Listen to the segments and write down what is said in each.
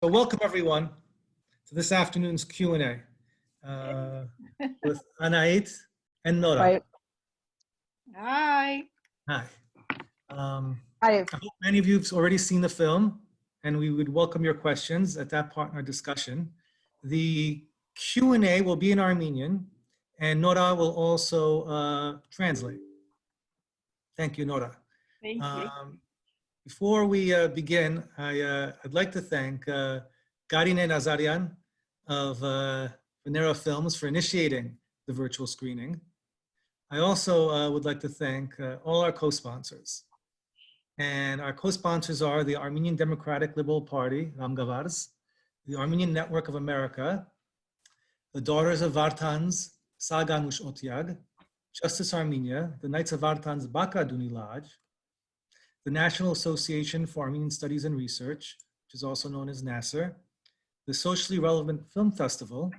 So welcome everyone to this afternoon's Q&A with Anahid and Nora. Right. Hi. Hi. Hi. I hope many of you have already seen the film, and we would welcome your questions at that part in our discussion. The Q&A will be in Armenian, and Nora will also translate. Thank you, Nora. Thank you. Before we begin, I'd like to thank Garine Nazarian of Venera Films for initiating the virtual screening. I also would like to thank all our co-sponsors. And our co-sponsors are the Armenian Democratic Liberal Party, Ramgavars, the Armenian Network of America, the Daughters of Vartan's Saganush Otyag, Justice Armenia, the Knights of Vartan's Baka Duni Lodge, the National Association for Armenian Studies and Research, which is also known as NASR, the Socially Relevant Film Festival,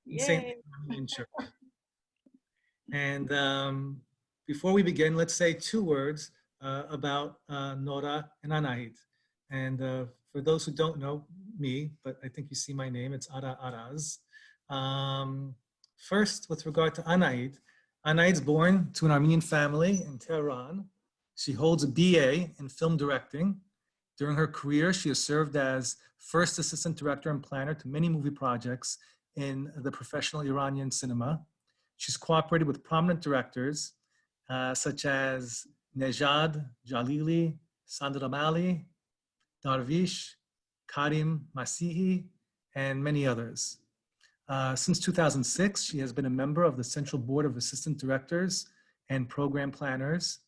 and St. Armenian Church. And before we begin, let's say two words about Nora and Anahid. And for those who don't know me, but I think you see my name, it's Ara Araz. First, with regard to Anahid, Anahid's born to an Armenian family in Tehran. She holds a BA in film directing. During her career, she has served as first assistant director and planner to many movie projects in the professional Iranian cinema. She's cooperated with prominent directors such as Nejad Jalili, Sandra Mali, Darvish, Karim Masihi, and many others. Since 2006, she has been a member of the Central Board of Assistant Directors and Program Planners,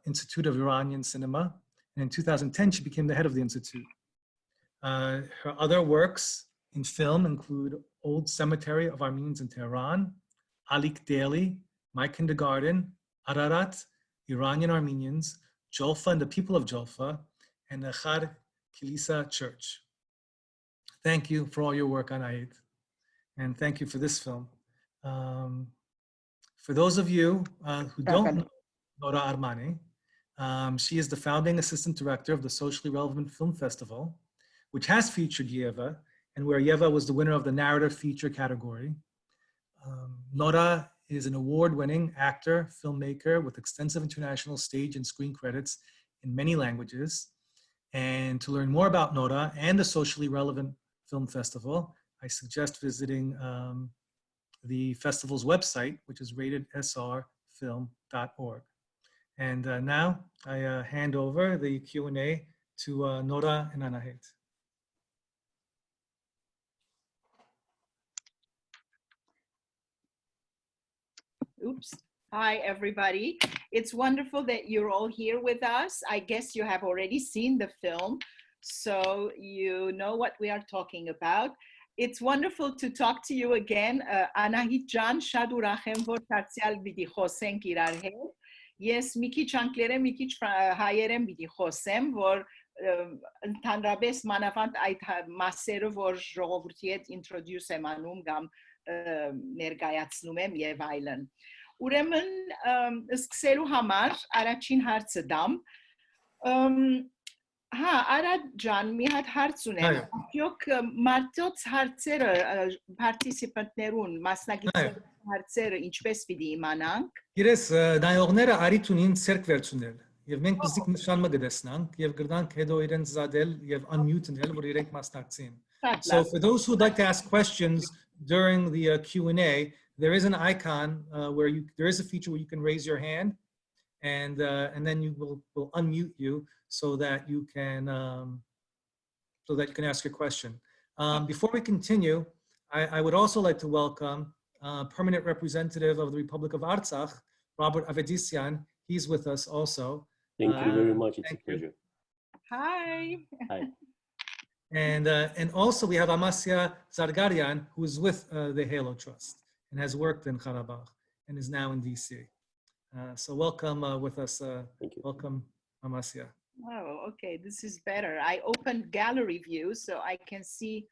Institute of Iranian Cinema. And in 2010, she became the head of the Institute. Her other works in film include Old Cemetery of Armenians in Tehran, Alik Daily, My Kindergarten, Ararat, Iranian Armenians, Jolfa and the People of Jolfa, and the Khar Kilisa Church. Thank you for all your work, Anahid, and thank you for this film. For those of you who don't know Nora Armani, she is the founding assistant director of the Socially Relevant Film Festival, which has featured YEVA, and where YEVA was the winner of the narrative feature category. Nora is an award-winning actor, filmmaker with extensive international stage and screen credits in many languages. And to learn more about Nora and the Socially Relevant Film Festival, I suggest visiting the festival's website, which is ratedsrfilm.org. And now I hand over the Q&A to Nora and Anahid. Oops. Hi, everybody. It's wonderful that you're all here with us. I guess you have already seen the film, so you know what we are talking about. It's wonderful to talk to you again. Anahid Jan, շատ ուրախ եմ, որ դարձյալ պիտի խոսենք իրար հետ։ Ես մի քիչ անգլերեն, մի քիչ հայերեն պիտի խոսեմ, որ ընդհանրապես մանավանդ այդ մասերը, որ ժողովրդի հետ introduce եմ անում կամ ներկայացնում եմ եւ այլն։ Ուրեմն սկսելու համար առաջին հարցը դամ։ Հա, Արադ ջան, մի հատ հարց ունեմ։ Արդյոք մարդոց հարցերը participant-ներուն, մասնակիցների հարցերը ինչպես պիտի իմանանք։ Իրես նայողները արիթ ունին ցերկ վերցունել եւ մենք բզիկ նշան մը գտեսնանք եւ գրնանք հետո իրենց զադել եւ unmute-նել, որ իրենք մասնակցին. So for those who would like to ask questions during the Q&A, there is an icon where there is a feature where you can raise your hand, and then you will unmute you so that you can ask your question. Before we continue, I would also like to welcome permanent representative of the Republic of Artsakh, Robert Avedisian. He's with us also. Thank you very much. It's a pleasure. Hi. Hi. And also we have Amasya Zargarian, who is with the Halo Trust and has worked in Karabakh and is now in DC. So welcome with us. Thank you. Welcome, Amasya. Oh, okay. This is better. I opened gallery view so I can see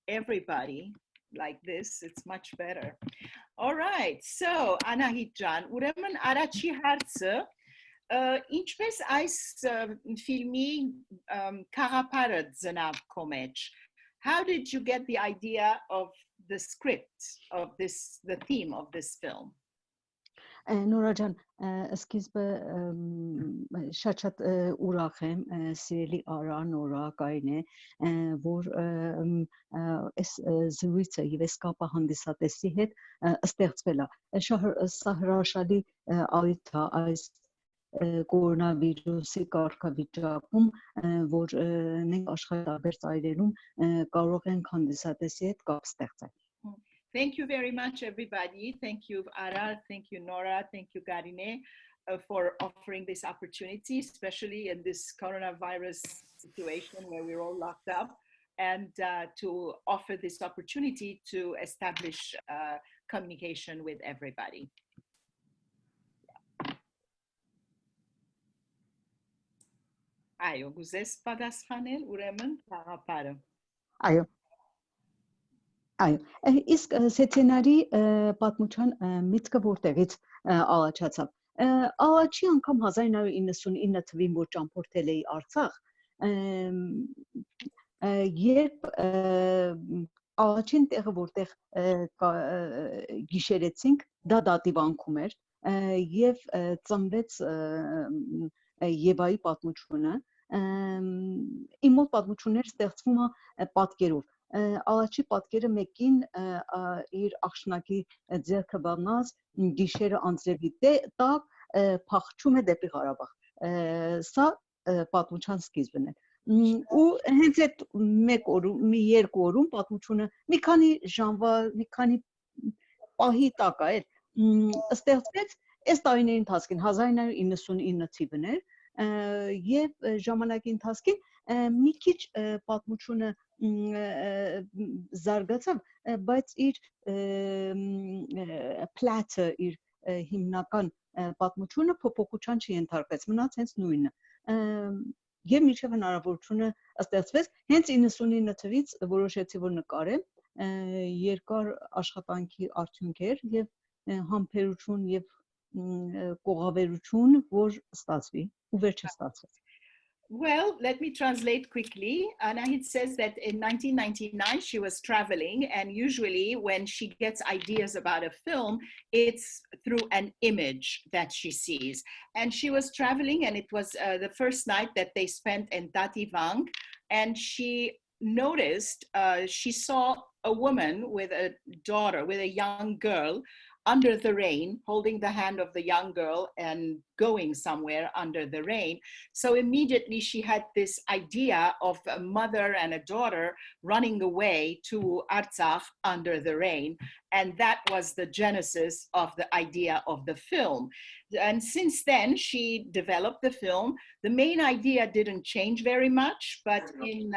everybody like this. It's much better. All right. So, Anahid Jan, ուրեմն առաջի հարցը ինչպես այս ֆիլմի խաղապարը ծնավ քո մեջ how did you get the idea of the script of this, the theme of this film? Նորա ջան, սկիզբը շատ ուրախ եմ, սիրելի Արա, Նորա, Կարինե, որ այս զրույցը եւ այս կապը հանդիսատեսի հետ ստեղծվել է։ Սա հրաշալի այթ է այս կորոնավիրուսի կարգավիճակում, որ մենք աշխարհի տարբեր ծայրերում կարող ենք հանդիսատեսի հետ կապ ստեղծել։ Thank you very much, everybody. Thank you, Ara. Thank you, Nora. Thank you, Karine, for offering this opportunity, especially in this coronavirus situation where we're all locked up, and to offer this opportunity to establish communication with everybody. Այո, գուզես պատասխանել, ուրեմն խաղապարը։ Այո։ Այո, իսկ սցենարի պատմության միտքը որտեղից առաջացավ։ Առաջի անգամ 1999 թվին, որ ճամփորդել էի Արցախ, երբ առաջին տեղը որտեղ գիշերեցինք, դա դատիվանքում էր, եւ ծնվեց YEVA-ի պատմությունը, իմ մոտ պատմություններ ստեղծվում է պատկերով։ Առաջի պատկերը մեկին իր աղջնակի ձեռքը բանած գիշերը անձրևի տակ փախչում է դեպի Ղարաբաղ։ Սա պատմության սկիզբն է։ Ու հենց այդ մեկ օրում, մի երկու օրում պատմությունը մի քանի ժամվա, մի քանի պահի տակ է, ստեղծվեց այս տարիների ընթացքին 1999 թիվն էր, եւ ժամանակի ընթացքին մի քիչ պատմությունը զարգացավ, բայց իր plot-ը, իր հիմնական պատմությունը փոփոխության չենթարկվեց, մնաց հենց նույնը։ Եվ մինչև հնարավորությունը ստեղծվեց, հենց 99 թվից որոշեցի, որ նկարեմ, երկար աշխատանքի արդյունք էր եւ համբերություն եւ կողավերություն, որ ստացվի, ու վերջը ստացվեց։ Well, let me translate quickly. Anahid says that in 1999 she was traveling, and usually when she gets ideas about a film, it's through an image that she sees. And she was traveling, and it was the first night that they spent in Tativang, and she noticed, she saw a woman with a daughter, with a young girl, under the rain, holding the hand of the young girl and going somewhere under the rain. So immediately she had this idea of a mother and a daughter running away to Artsakh under the rain. And that was the genesis of the idea of the film. And since then, she developed the film. The main idea didn't change very much, but in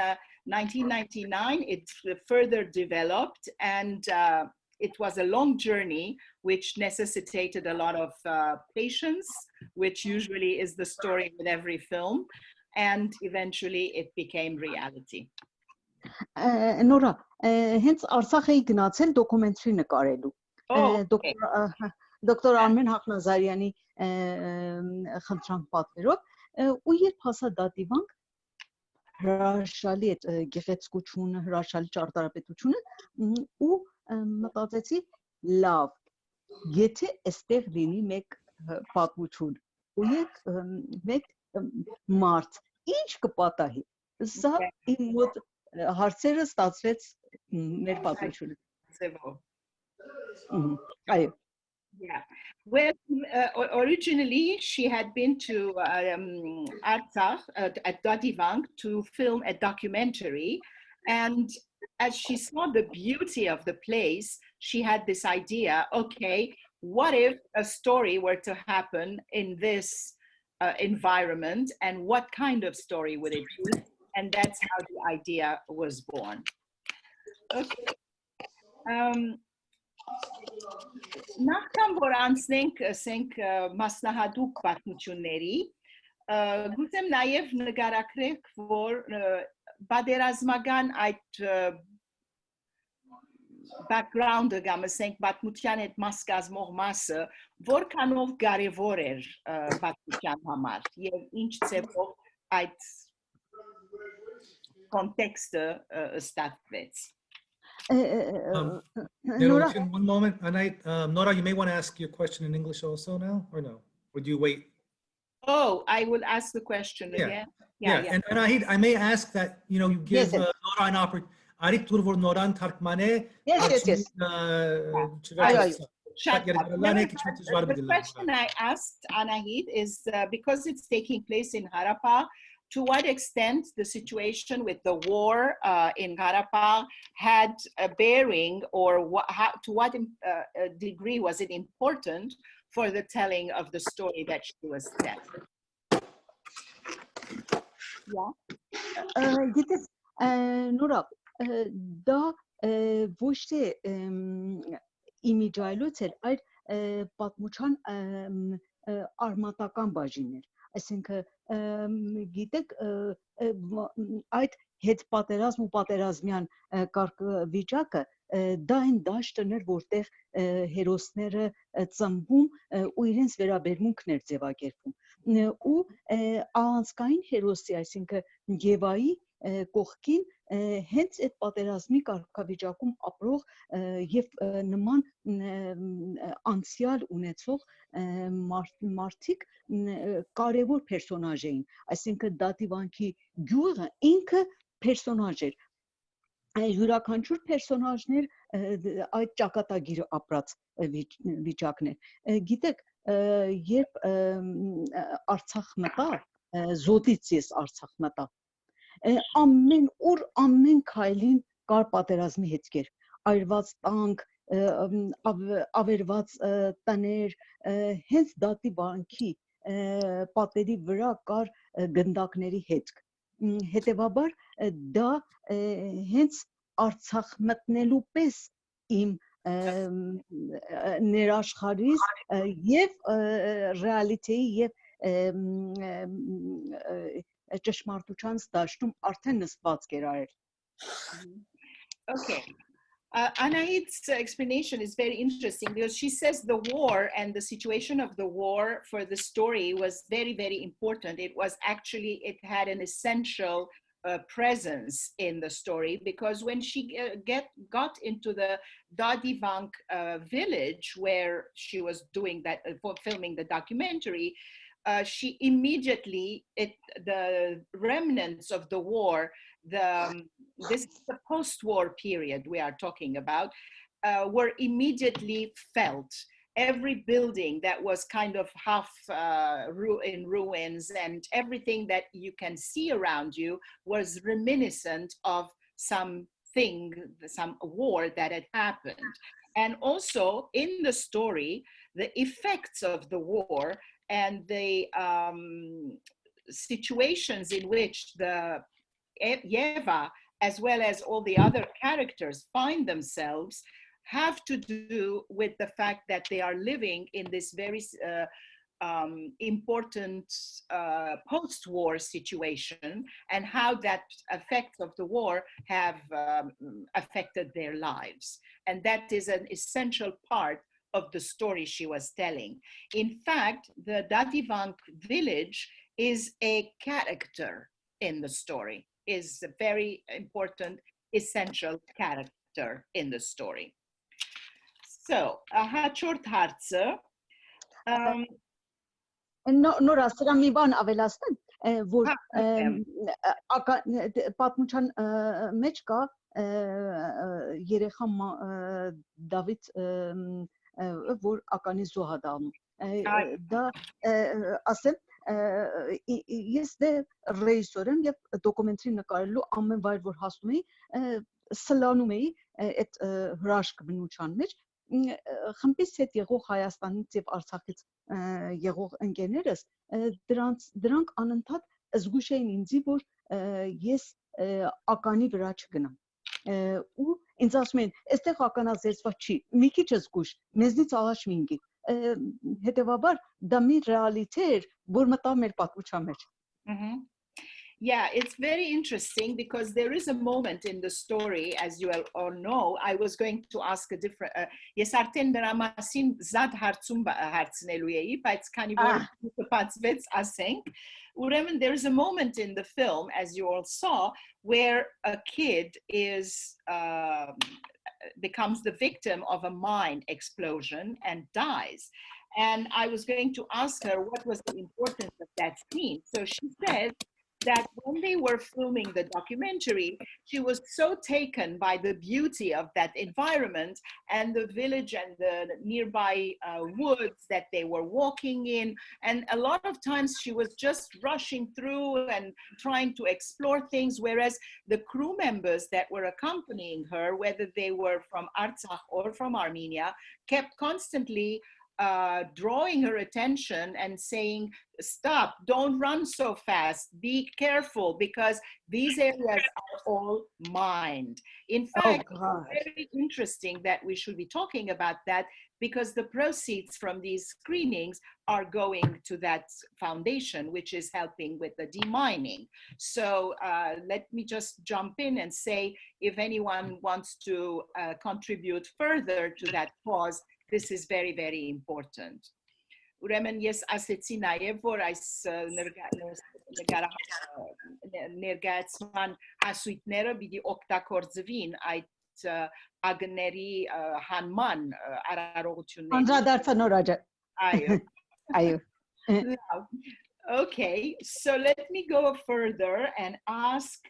1999, it further developed, and it was a long journey, which necessitated a lot of patience, which usually is the story with every film, and eventually it became reality. Նորա, հենց Արցախ էի գնացել դոկումենտարի նկարելու։ Դոկտոր Արմեն Հախնազարյանի խնդրանք պատվերով, ու երբ հասա դատիվանք, հրաշալի այդ գեղեցկությունը, հրաշալի ճարտարապետությունը, ու մտածեցի, լավ, եթե այստեղ լինի մեկ պատմություն, ու մեկ մարդ, ինչ կպատահի, սա իմ մոտ հարցերը ստացվեց մեր պատմությունը։ Այո։ Yeah. Well, originally she had been to Artsakh at Dadivang to film a documentary, and as she saw the beauty of the place, she had this idea, okay, what if a story were to happen in this environment, and what kind of story would it be? And that's how the idea was born. Okay. Նախքան որ անցնենք մասնահատուկ պատմությունների, գուցեմ նաև նկարագրենք, որ պատերազմական այդ background-ը կամ ասենք պատմության այդ մաս կազմող մասը որքանով կարևոր էր պատմության համար եւ ինչ ձևով այդ kontekste stafvets. Nora, One moment, Anahid. Nora, you may want to ask your question in English also now, or no? Would you wait? Oh, I will ask the question again. Yeah. And Anahid, I may ask that you give Yes. Nora an opportunity. Արի տուրվոր Նորան թարգմանե Yes. The question I asked Anahid is because it's taking place in Harappa, to what extent the situation with the war in Harappa had a bearing, or to what degree was it important for the telling of the story that she was telling? Գիտես, Նորա, դա ոչ թե իմիջայլոց էր, այլ պատմության արմատական բաժիններ, այսինքն գիտեք այդ հետ պատերազմ ու պատերազմյան կարգավիճակը դա այն դաշտներ, որտեղ հերոսները ծնվում ու իրենց վերաբերմունքն էր ձևակերպում ու անցկային հերոսի, այսինքն Եվայի կողքին հենց այդ պատերազմի կարգավիճակում ապրող եւ նման անցյալ ունեցող մարդիկ կարևոր պերսոնաժ էին, այսինքն դատիվանքի գյուղը ինքը պերսոնաժ էր, յուրաքանչյուր պերսոնաժներ այդ ճակատագիրը ապրած վիճակներ, գիտեք, երբ Արցախ մտա, զոտից ես Արցախ մտա, ամեն օր ամեն քայլին կար պատերազմի հետքեր, այրված տանկ, ավերված տներ, հենց դատի վանքի պատերի վրա կար գնդակների հետք, հետևաբար դա հենց Արցախ մտնելու պես իմ ներաշխարհից եւ ռեալիտեի եւ ճշմարտության դաշտում արդեն նստված էր արել։ Okay. Anahid's explanation is very interesting because she says the war and the situation of the war for the story was very, very important. It was actually, it had an essential presence in the story because when she got into the Dadivank village where she was doing that, filming the documentary, she immediately, the remnants of the war, this is the post-war period we are talking about, were immediately felt. Every building that was kind of half in ruins and everything that you can see around you was reminiscent of some war that had happened. And also in the story, the effects of the war and the situations in which the YEVA, as well as all the other characters, find themselves have to do with the fact that they are living in this very important post-war situation and how that effects of the war have affected their lives. And that is an essential part of the story she was telling. In fact, the Dadivank village is a character in the story, is a very important, essential character in the story. So, հաջորդ հարցը Նորա, սրա մի բան ավելացնեմ, որ պատմության մեջ կա երեխա Դավիթ, որ ականի զոհ է դառնում, դա ասեմ, ես դե ռեժիսոր եմ եւ դոկումենտարի նկարելու ամեն վայր որ հասնում էի, սլանում էի այդ հրաշք բնության մեջ, խմբից հետ եղող Հայաստանից եւ Արցախից եղող ընկերներս դրանք անընդհատ զգուշ էին ինձի, որ ես ականի վրա չգնամ ու ինձ ասում են, այստեղ ականազերծված չի, մի քիչ զգուշ, մեզնից առաջ մի ընկի, հետեւաբար դա մի ռեալիթե էր, որ մտավ մեր պատմության մեջ։ Yeah, it's very interesting because there is a moment in the story, as you all know, I was going to ask a different, yes, արդեն դրա մասին զատ հարցում հարցնելու էի, բայց քանի որ բացվեց ասենք, Ուրեմն, there's a moment in the film, as you all saw, where a kid becomes the victim of a mine explosion and dies. And I was going to ask her what was the importance of that scene. So she said that when they were filming the documentary, she was so taken by the beauty of that environment and the village and the nearby woods that they were walking in. And a lot of times she was just rushing through and trying to explore things, whereas the crew members that were accompanying her, whether they were from Artsakh or from Armenia, kept constantly drawing her attention and saying, stop, don't run so fast, be careful, because these areas are all mined. In fact, it's very interesting that we should be talking about that, because the proceeds from these screenings are going to that foundation, which is helping with the demining. So let me just jump in and say, if anyone wants to contribute further to that cause, this is very, very important. Ուրեմն ես ասեցի նաև, որ այս ներկայացման հասույթները պիտի օգտագործվին այդ ագների հանման արարողությունների։ Անդրադարձ Նորա ջան։ Այո։ Okay, so let me go further and ask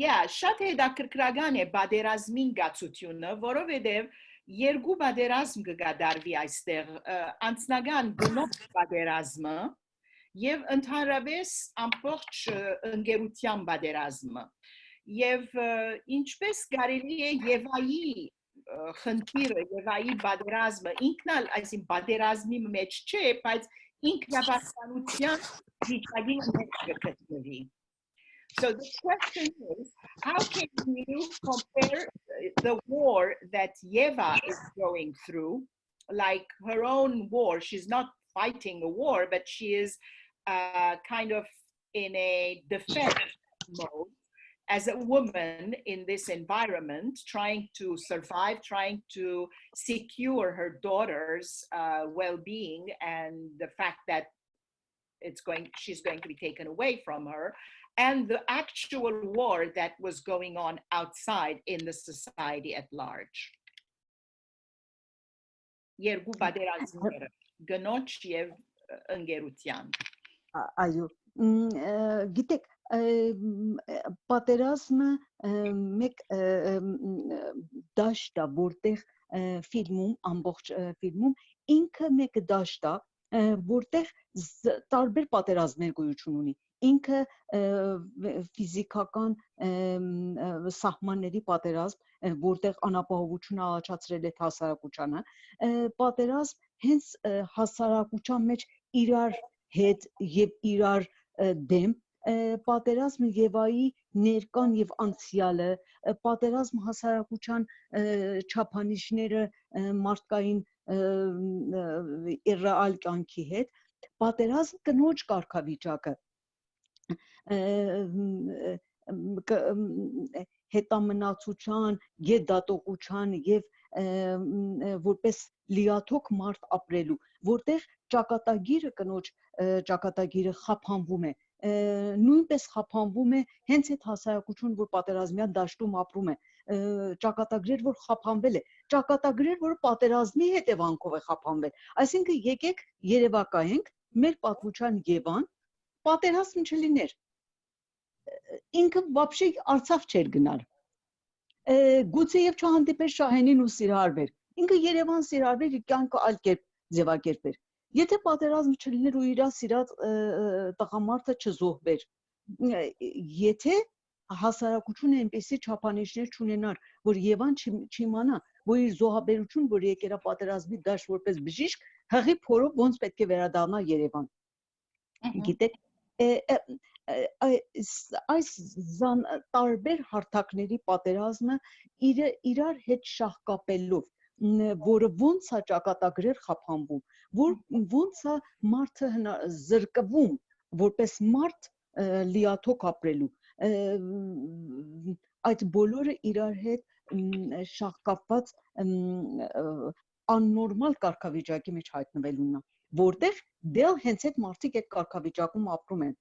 շատ հետաքրքրական է բادرազմին գացությունը, որովհետև երկու բادرազմ կգադարվի այստեղ, անձնական բնորոշ բادرազմը եւ ընդհանրապես ամբողջ ընկերության բادرազմը։ Եվ ինչպես կարելի է Եվայի խնդիրը, Եվայի բادرազմը ինքնալ, այսին բادرազմի մեջ չէ, բայց ինքնաբարձանության վիճակի մեջ կգտնվի։ So the question is, how can you compare the war that YEVA is going through, like her own war? She's not fighting a war, but she is kind of in a defense mode as a woman in this environment, trying to survive, trying to secure her daughter's well-being, and the fact that she's going to be taken away from her, and the actual war that was going on outside in the society at large. Երկու բادرազմները, գնոջ եւ ընկերության։ Այո, գիտեք, պատերազմը մեկ դաշտ է, որտեղ ֆիլմում, ամբողջ ֆիլմում ինքը մեկ դաշտ է, որտեղ տարբեր պատերազմներ գոյություն ունի։ Ինքը ֆիզիկական սահմանների պատերազմ, որտեղ անապահովությունը առաջացրել է հասարակությանը, պատերազմ հենց հասարակության մեջ իրար հետ եւ իրար դեմ, պատերազմ Եվայի ներկան եւ անցյալը, պատերազմ հասարակության չափանիշները մարդկային ռեալ կյանքի հետ, պատերազմ կնոջ կարգավիճակը, հետամնացության, գետատողության եւ որպես լիաթոք մարդ ապրելու, որտեղ ճակատագիրը կնոջ ճակատագիրը խափանվում է, նույնպես խափանվում է հենց այդ հասարակություն, որ պատերազմյան դաշտում ապրում է, ճակատագրեր, որ խափանվել է, ճակատագրեր, որ պատերազմի հետևանքով է խափանվել, այսինքն եկեք երևակայենք մեր պատմության Եվան, պատերազմ չլիներ, ինքը вообще Արցախ չէր գնալ, գուցե եւ չհանդիպեր Շահենին ու սիրահարվեր, ինքը Երևան սիրահարվեր, կյանքը այլ կերպ ձևակերպեր, եթե պատերազմ չլիներ ու իր սիրած տղամարդը չզոհվեր, եթե հասարակությունը այնպեսի չափանիշներ չունենար, որ Եվան չիմանա, որ իր զոհաբերություն, որ եկել է պատերազմի դաշտ որպես բժիշկ, հղի փորով ոնց պետք է վերադառնա Երևան, գիտեք, այս տարբեր հարթակների պատերազմը իրար հետ շահկապելով, որը ոնց է ճակատագրեր խափանվում, ոնց է մարդը զրկվում, որպես մարդ լիաթոք ապրելու, այդ բոլորը իրար հետ շահկապված աննորմալ կարգավիճակի մեջ հայտնվելուն է, որտեղ դել հենց այդ մարդիկ այդ կարգավիճակում ապրում են։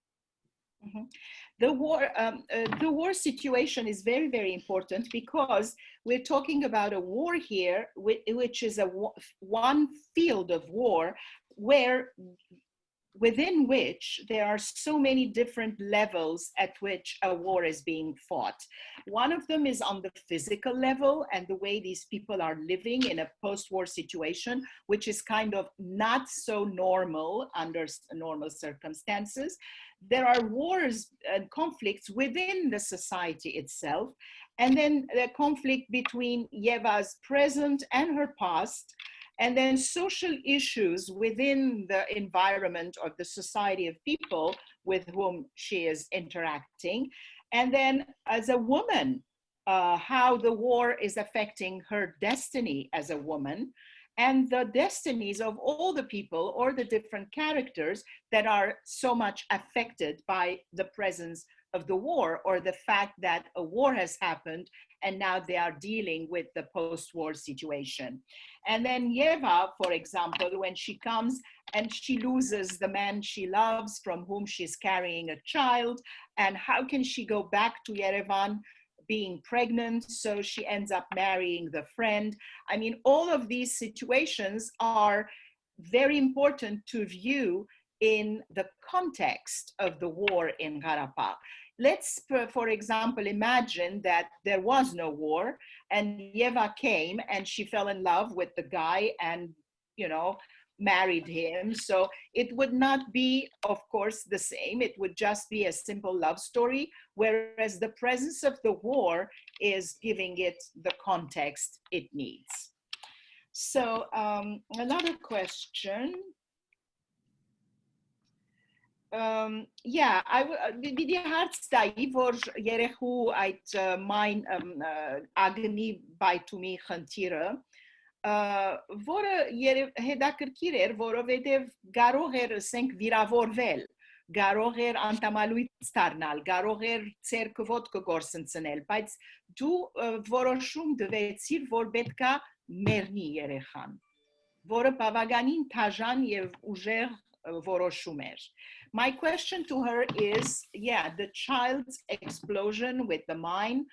The war situation is very, very important because we're talking about a war here, which is one field of war within which there are so many different levels at which a war is being fought. One of them is on the physical level and the way these people are living in a post-war situation, which is kind of not so normal under normal circumstances. There are wars and conflicts within the society itself, and then the conflict between YEVA's present and her past, and then social issues within the environment of the society of people with whom she is interacting. And then as a woman, how the war is affecting her destiny as a woman, and the destinies of all the people or the different characters that are so much affected by the presence of the war, or the fact that a war has happened and now they are dealing with the post-war situation. And then YEVA, for example, when she comes and she loses the man she loves from whom she's carrying a child, and how can she go back to Yerevan being pregnant, so she ends up marrying the friend. I mean, all of these situations are very important to view in the context of the war in Karabakh. Let's, for example, imagine that there was no war and YEVA came and she fell in love with the guy and, you know, married him. So it would not be, of course, the same. It would just be a simple love story, whereas the presence of the war is giving it the context it needs. So another question. Yeah, did you have study for Yerehu at mine Agni by to me Khantira? Որը հետաքրքիր էր, որովհետև կարող էր ասենք վիրավորվել, կարող էր անտամալույց դառնալ, կարող էր ցերկը ոտքը գործընծնել, բայց դու որոշում տվեցիր, որ պետքա մեռնի երեխան, որը բավականին թաժան եւ ուժեղ որոշում էր. My question to her is, yeah, the child's explosion with the mine.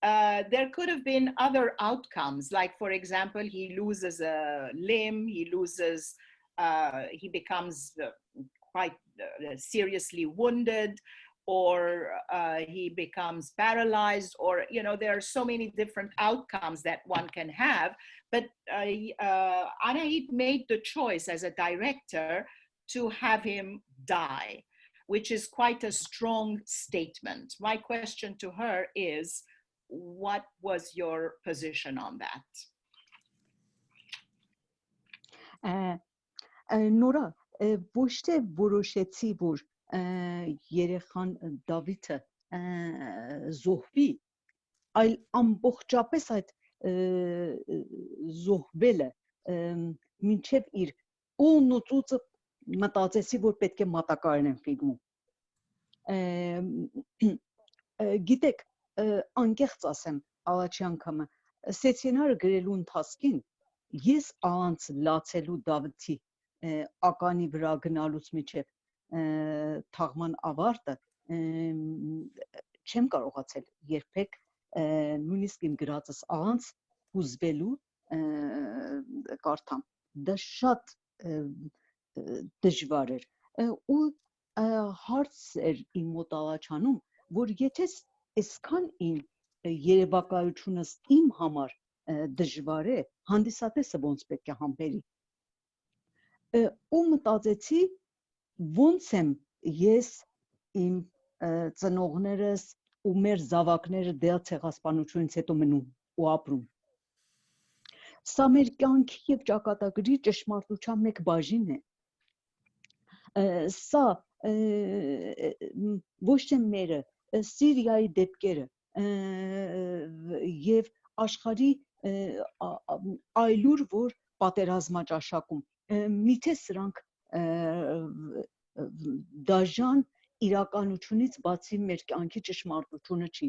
There could have been other outcomes, like, for example, he loses a limb, he becomes quite seriously wounded, or he becomes paralyzed, or, you know, there are so many different outcomes that one can have. But Anahid made the choice as a director to have him die, which is quite a strong statement. My question to her is, what was your position on that? Նորա, ոչ թե որոշեցի, որ երեխան Դավիթը զոհվի, այլ ամբողջապես այդ զոհվելը մինչև իր ողն ու ծուծը մտածեցի, որ պետք է մատակարարեն ֆիլմում։ Գիտեք, անկեղծ ասեմ, առաջի անգամը սցենարը գրելու ընթացքին ես առանց լացելու Դավթի ականի վրա գնալուց միջև թաղման ավարտը չեմ կարողացել երբեք նույնիսկ իմ գրածս առանց հուզվելու կարդամ։ Դա շատ դժվար էր ու հարց էր իմ մոտ առաջանում, որ եթե այսքան իմ երևակայությունս իմ համար դժվար է, հանդիսատեսը ոնց պետք է համբերի։ Ու մտածեցի, ոնց եմ ես իմ ծնողներս ու մեր զավակները դեռ ցեղասպանությունից հետո մնում ու ապրում։ Սա մեր կյանքի եւ ճակատագրի ճշմարտության մեկ բաժին է։ Սա ոչ թե մերը, Սիրիայի դեպքերը եւ աշխարհի այլուր որ պատերազմաճաշակում միթե սրանք դաժան իրականությունից բացի մեր կյանքի ճշմարտությունը չի։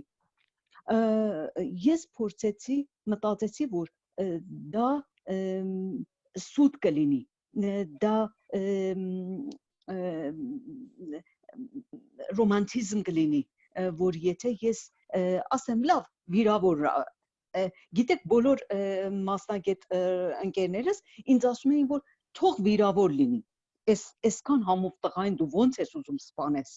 Ես փորձեցի, մտածեցի, որ դա սուտ կլինի, դա romanticism կլինի, որ եթե ես ասեմ լավ, վիրավոր գիտեք բոլոր մասնագետ ընկերներս ինձ ասում էին որ թող վիրավոր լինի, այսքան համով տղային դու ոնց ես ուզում սպանես,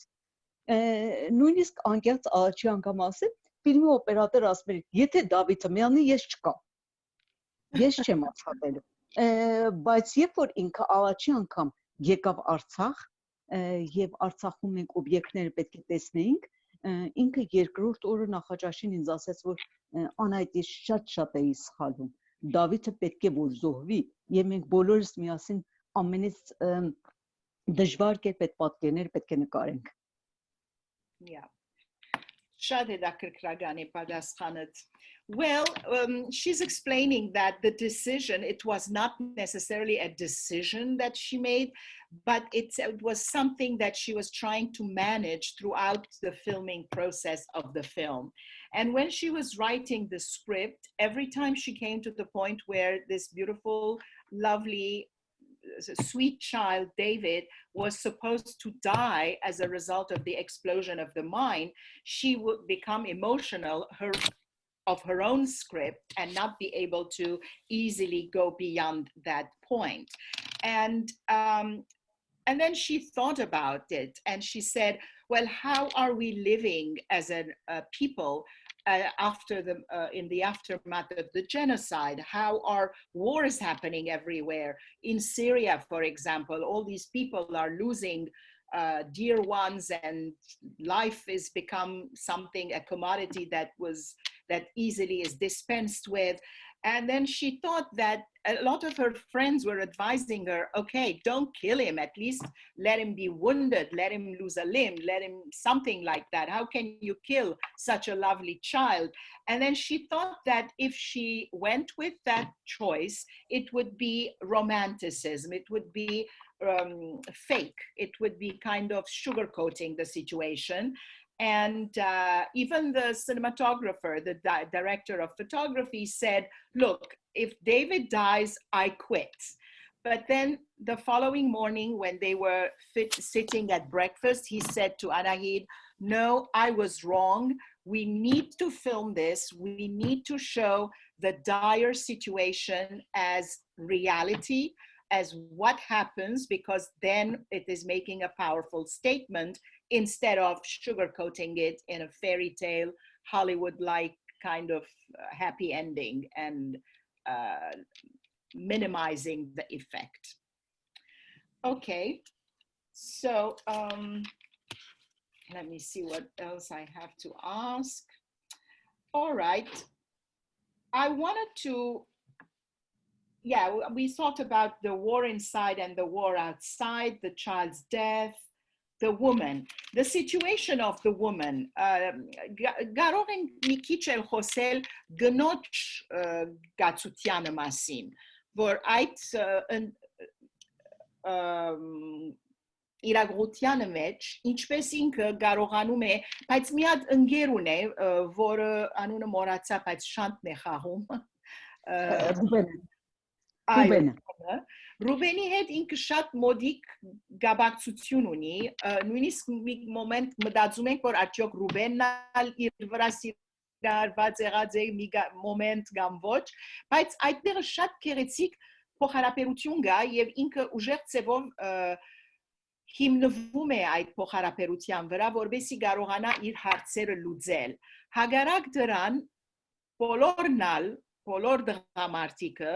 նույնիսկ անկեղծ առաջի անգամ ասել, ֆիլմի օպերատոր ասում էր, եթե Դավիթը միանի ես չկամ, ես չեմ աշխատելու, բայց երբ որ ինքը առաջի անգամ եկավ Արցախ եւ Արցախում մենք օբյեկտները պետք է տեսնեինք, ինքը երկրորդ օրը նախաճաշին ինձ ասաց, որ Անահիտ ես շատ էի սխալվում, Դավիթը պետք է որ զոհվի եւ մենք բոլորս միասին ամենից դժվար կերպ այդ պատկերները պետք է նկարենք։ Yeah. Շատ հետաքրքրական է պատասխանդ։ Well, she's explaining that the decision, it was not necessarily a decision that she made, but it was something that she was trying to manage throughout the filming process of the film. And when she was writing the script, every time she came to the point where this beautiful, lovely, sweet child, David, was supposed to die as a result of the explosion of the mine, she would become emotional of her own script and not be able to easily go beyond that point. And then she thought about it and she said, well, how are we living as a people in the aftermath of the genocide? How are wars happening everywhere? In Syria, for example, all these people are losing dear ones and life is become something, a commodity that easily is dispensed with. And then she thought that a lot of her friends were advising her, okay, don't kill him, at least let him be wounded, let him lose a limb, let him something like that. How can you kill such a lovely child? And then she thought that if she went with that choice, it would be romanticism, it would be fake, it would be kind of sugarcoating the situation. And even the cinematographer, the director of photography said, look, if David dies, I quit. But then the following morning when they were sitting at breakfast, he said to Anahid, no, I was wrong. We need to film this. We need to show the dire situation as reality, as what happens, because then it is making a powerful statement instead of sugarcoating it in a fairy tale, Hollywood-like kind of happy ending and minimizing the effect. Okay, so let me see what else I have to ask. All right, I wanted to, yeah, we thought about the war inside and the war outside, the child's death, the woman, the situation of the woman. Կարող ենք մի քիչ էլ խոսել գնոջ գացությանը մասին, որ այդ իրագրությանը մեջ ինչպես ինքը կարողանում է, բայց մի հատ ընկեր ունե, որը անունը մոռացա, բայց շանտն է խաղում։ Ռուբենի հետ ինքը շատ մոդիկ գաբակցություն ունի, նույնիսկ մի մոմենտ մտածում ենք, որ արդյոք Ռուբենն իր վրա սիրարված եղած է մի մոմենտ կամ ոչ, բայց այդտեղը շատ գեղեցիկ փոխհարաբերություն կա եւ ինքը ուժեղ ձևով հիմնվում է այդ փոխհարաբերության վրա, որովհետեւ կարողանա իր հարցերը լուծել։ Հակառակ դրան բոլոր դղամարդիկը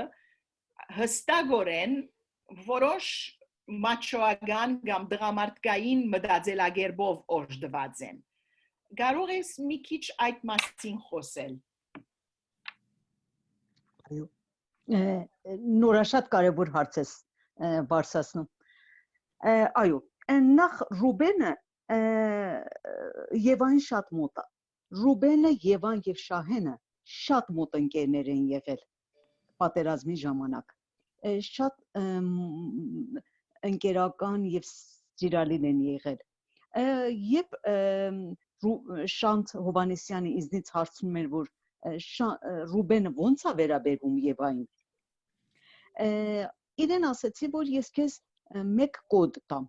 հստակորեն որոշ մաչոական կամ դղամարդկային մտածելակերպով օժտված են։ Կարող ես մի քիչ այդ մասին խոսել։ Նորա շատ կարևոր հարց ես բարձրացնում։ Այո, նախ Ռուբենը Եվային շատ մոտ է։ Ռուբենը, Եվան եւ Շահենը շատ մոտ ընկերներ են եղել պատերազմի ժամանակ։ Շատ ընկերական եւ սիրալիր են եղել։ Երբ Շանթ Հովանեսյանը ինձնից հարցնում էր, որ Ռուբենը ո՞նց է վերաբերվում Եվային, իրեն ասեցի, որ ես քեզ մեկ կոդ տամ։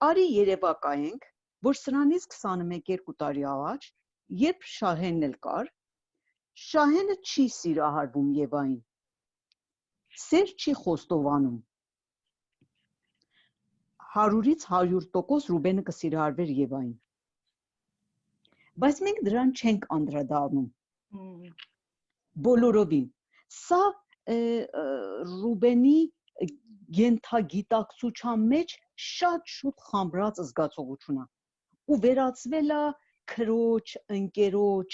Արի երևակայենք, որ սրանից 21-2 տարի առաջ, երբ Շահենն էլ կար, Շահենը չի սիրահարվում Եվային։ Սեր չի խոստովանում։ 100-ից 100% Ռուբենը կսիրահարվեր Եվային։ Բայց մենք դրան չենք անդրադառնում։ Բոլորովին։ Սա Ռուբենի գենթագիտակցության մեջ շատ շուտ խամրած զգացողություն է ու վերածվել է քրոջ, ընկերոջ,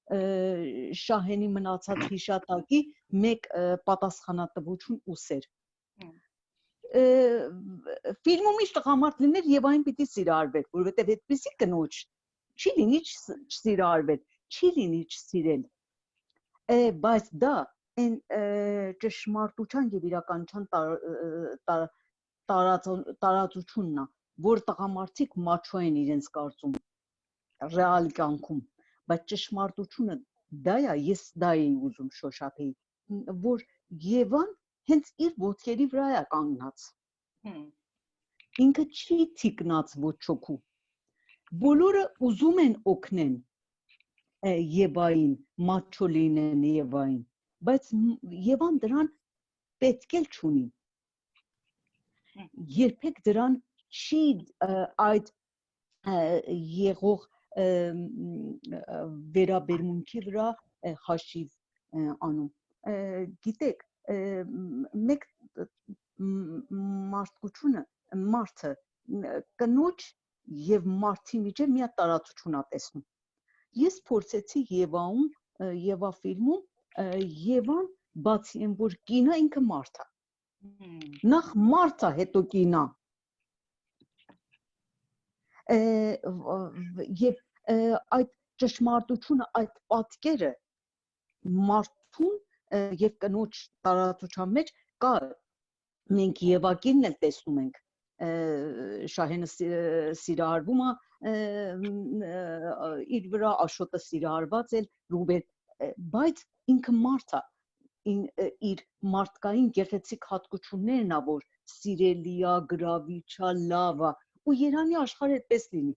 Շահենի մնացած հիշատակի մեկ պատասխանատվություն ու սեր։ Ֆիլմում ինչ տղամարդ լիներ եւ այն պիտի սիրահարվեր, որովհետեւ այդպեսի կնոջ չի լինի չսիրահարվել, չի լինի չսիրել։ Բայց դա այն ճշմարտության եւ իրականության տարածությունն է, որ տղամարդիկ մաչո են իրենց կարծում ռեալ կյանքում, բայց ճշմարտությունը դա է, ես դա էի ուզում շոշափեի, որ Եվան հենց իր ոտքերի վրա է կանգնած։ Ինքը չի թիկնած ոչ ոքու։ Բոլորը ուզում են օգնեն Եվային, մաչո լինեն Եվային, բայց Եվան դրան պետք էլ չունի։ Երբեք դրան չի այդ եղող վերաբերմունքի վրա հաշիվ անում։ Գիտեք, մեկ մարդը կնոջ եւ մարդի միջև մի հատ տարածություն է տեսնում։ Ես փորձեցի Եվա ֆիլմում Եվան բացի այն որ կինա ինքը մարդ է։ Նախ մարդ է, հետո կինա։ Եվ այդ ճշմարտությունը, այդ պատկերը մարդուն եւ կնոջ տարածության մեջ կա։ Մենք Եվակինն էլ տեսնում ենք, Շահենը սիրահարվում է իր վրա, Աշոտը սիրահարված էլ, Ռուբեն, բայց ինքը մարդ է, իր մարդկային գեղեցիկ հատկություններն է, որ սիրելի է, գրավիչ է, լավ է, ու Երանի աշխարհը այդպես լինի։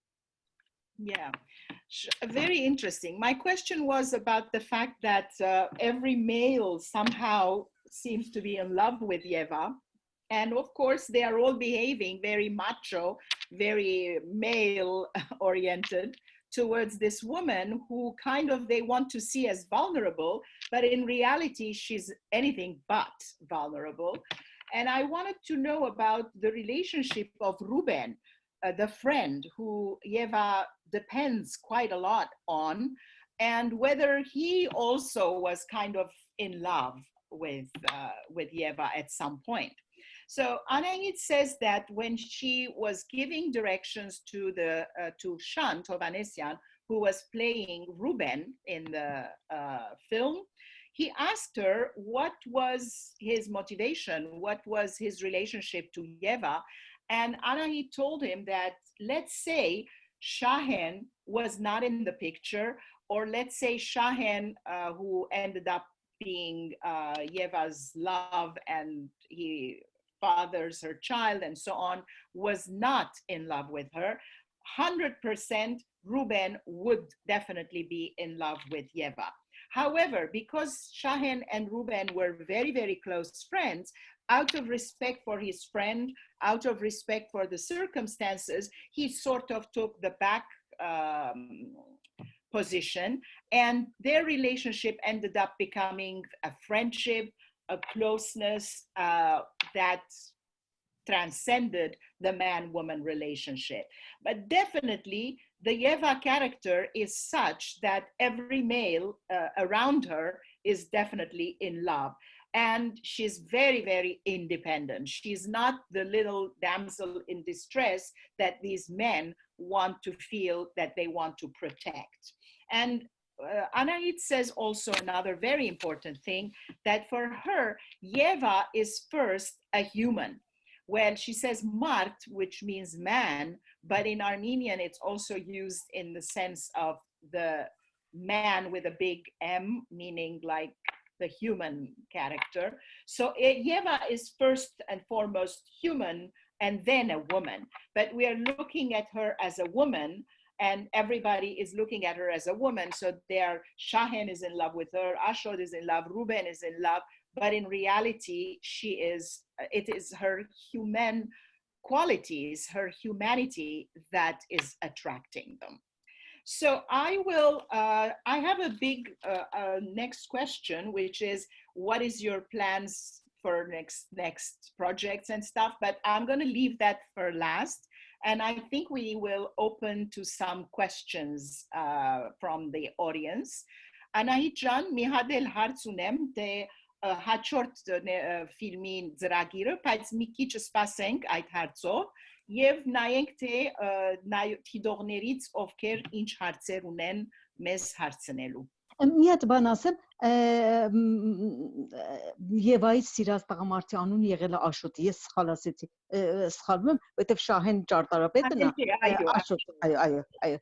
Yeah, very interesting. My question was about the fact that every male somehow seems to be in love with YEVA. And of course, they are all behaving very macho, very male-oriented towards this woman who kind of they want to see as vulnerable, but in reality, she's anything but vulnerable. And I wanted to know about the relationship of Ruben, the friend who YEVA depends quite a lot on, and whether he also was kind of in love with YEVA at some point. So Anahid says that when she was giving directions to Shan Tovanesian, who was playing Ruben in the film, he asked her what was his motivation, what was his relationship to YEVA, and Anahid told him that, let's say Shahen was not in the picture, or let's say Shahen, who ended up being YEVA's love and he fathers her child and so on, was not in love with her, 100% Ruben would definitely be in love with YEVA. However, because Shahen and Ruben were very, very close friends, out of respect for his friend, out of respect for the circumstances, he sort of took the back position, and their relationship ended up becoming a friendship, a closeness that transcended the man-woman relationship. But definitely, the YEVA character is such that every male around her is definitely in love. And she's very, very independent. She's not the little damsel in distress that these men want to feel that they want to protect. And Anahid says also another very important thing, that for her, YEVA is first a human. Well, she says Mart, which means man, but in Armenian, it's also used in the sense of the man with a big M, meaning like the human character. So YEVA is first and foremost human and then a woman. But we are looking at her as a woman, and everybody is looking at her as a woman. So Shahen is in love with her, Ashod is in love, Ruben is in love, but in reality, it is her human qualities, her humanity that is attracting them. So I have a big next question, which is, what is your plans for next projects and stuff? But I'm going to leave that for last. And I think we will open to some questions from the audience. Anahid jan, mihadel հարց ունեմ, դե հաջորդ ֆիլմի ծրագիրը, բայց մի քիչ սպասենք այդ հարցով եւ նայենք թե թիդողներից ովքեր ինչ հարցեր ունեն մեզ հարցնելու։ Մի հատ բան ասեմ, Եվայից սիրած տղամարդի անուն եղել է Աշոտ, ես սխալ ասեցի, սխալվում եմ, որտեվ Շահեն ճարտարապետն է, Աշոտ, այո,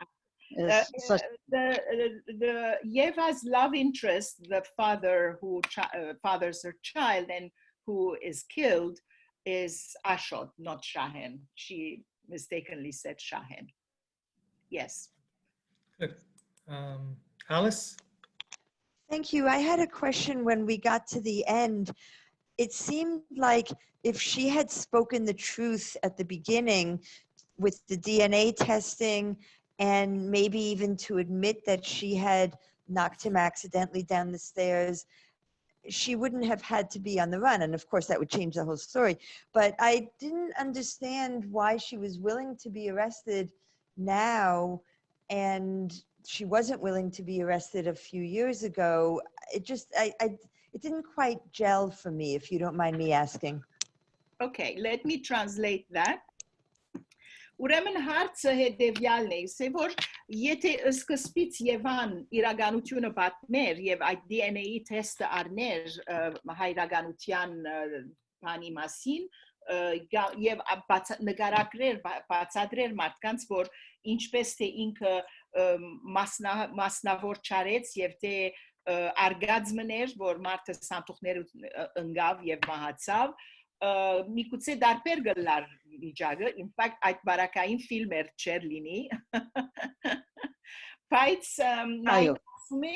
The YEVA's love interest, the father who fathers her child and who is killed, is Ashot, not Shahen. She mistakenly said Shahen. Yes. Good. Alice? Thank you. I had a question when we got to the end. It seemed like if she had spoken the truth at the beginning with the DNA testing, and maybe even to admit that she had knocked him accidentally down the stairs, she wouldn't have had to be on the run. And of course, that would change the whole story. But I didn't understand why she was willing to be arrested now, and she wasn't willing to be arrested a few years ago. It just, it didn't quite gel for me, if you don't mind me asking. Okay, let me translate that. Ուրեմն հարցը հետևյալն է, ասե որ եթե սկզբից Եվան իրականությունը պատմեր եւ այդ DNA թեստը առներ հայրականության բանի մասին եւ բացատրեր մարդկանց, որ ինչպես թե ինքը մասնավոր չարեց եւ թե արգածմն էր, որ մարդը սանտուխներ ընկավ եւ մահացավ, միգուցե դարբեր գլար վիճակը, in fact այդ բարակային ֆիլմ էր չեր լինի, բայց ասում է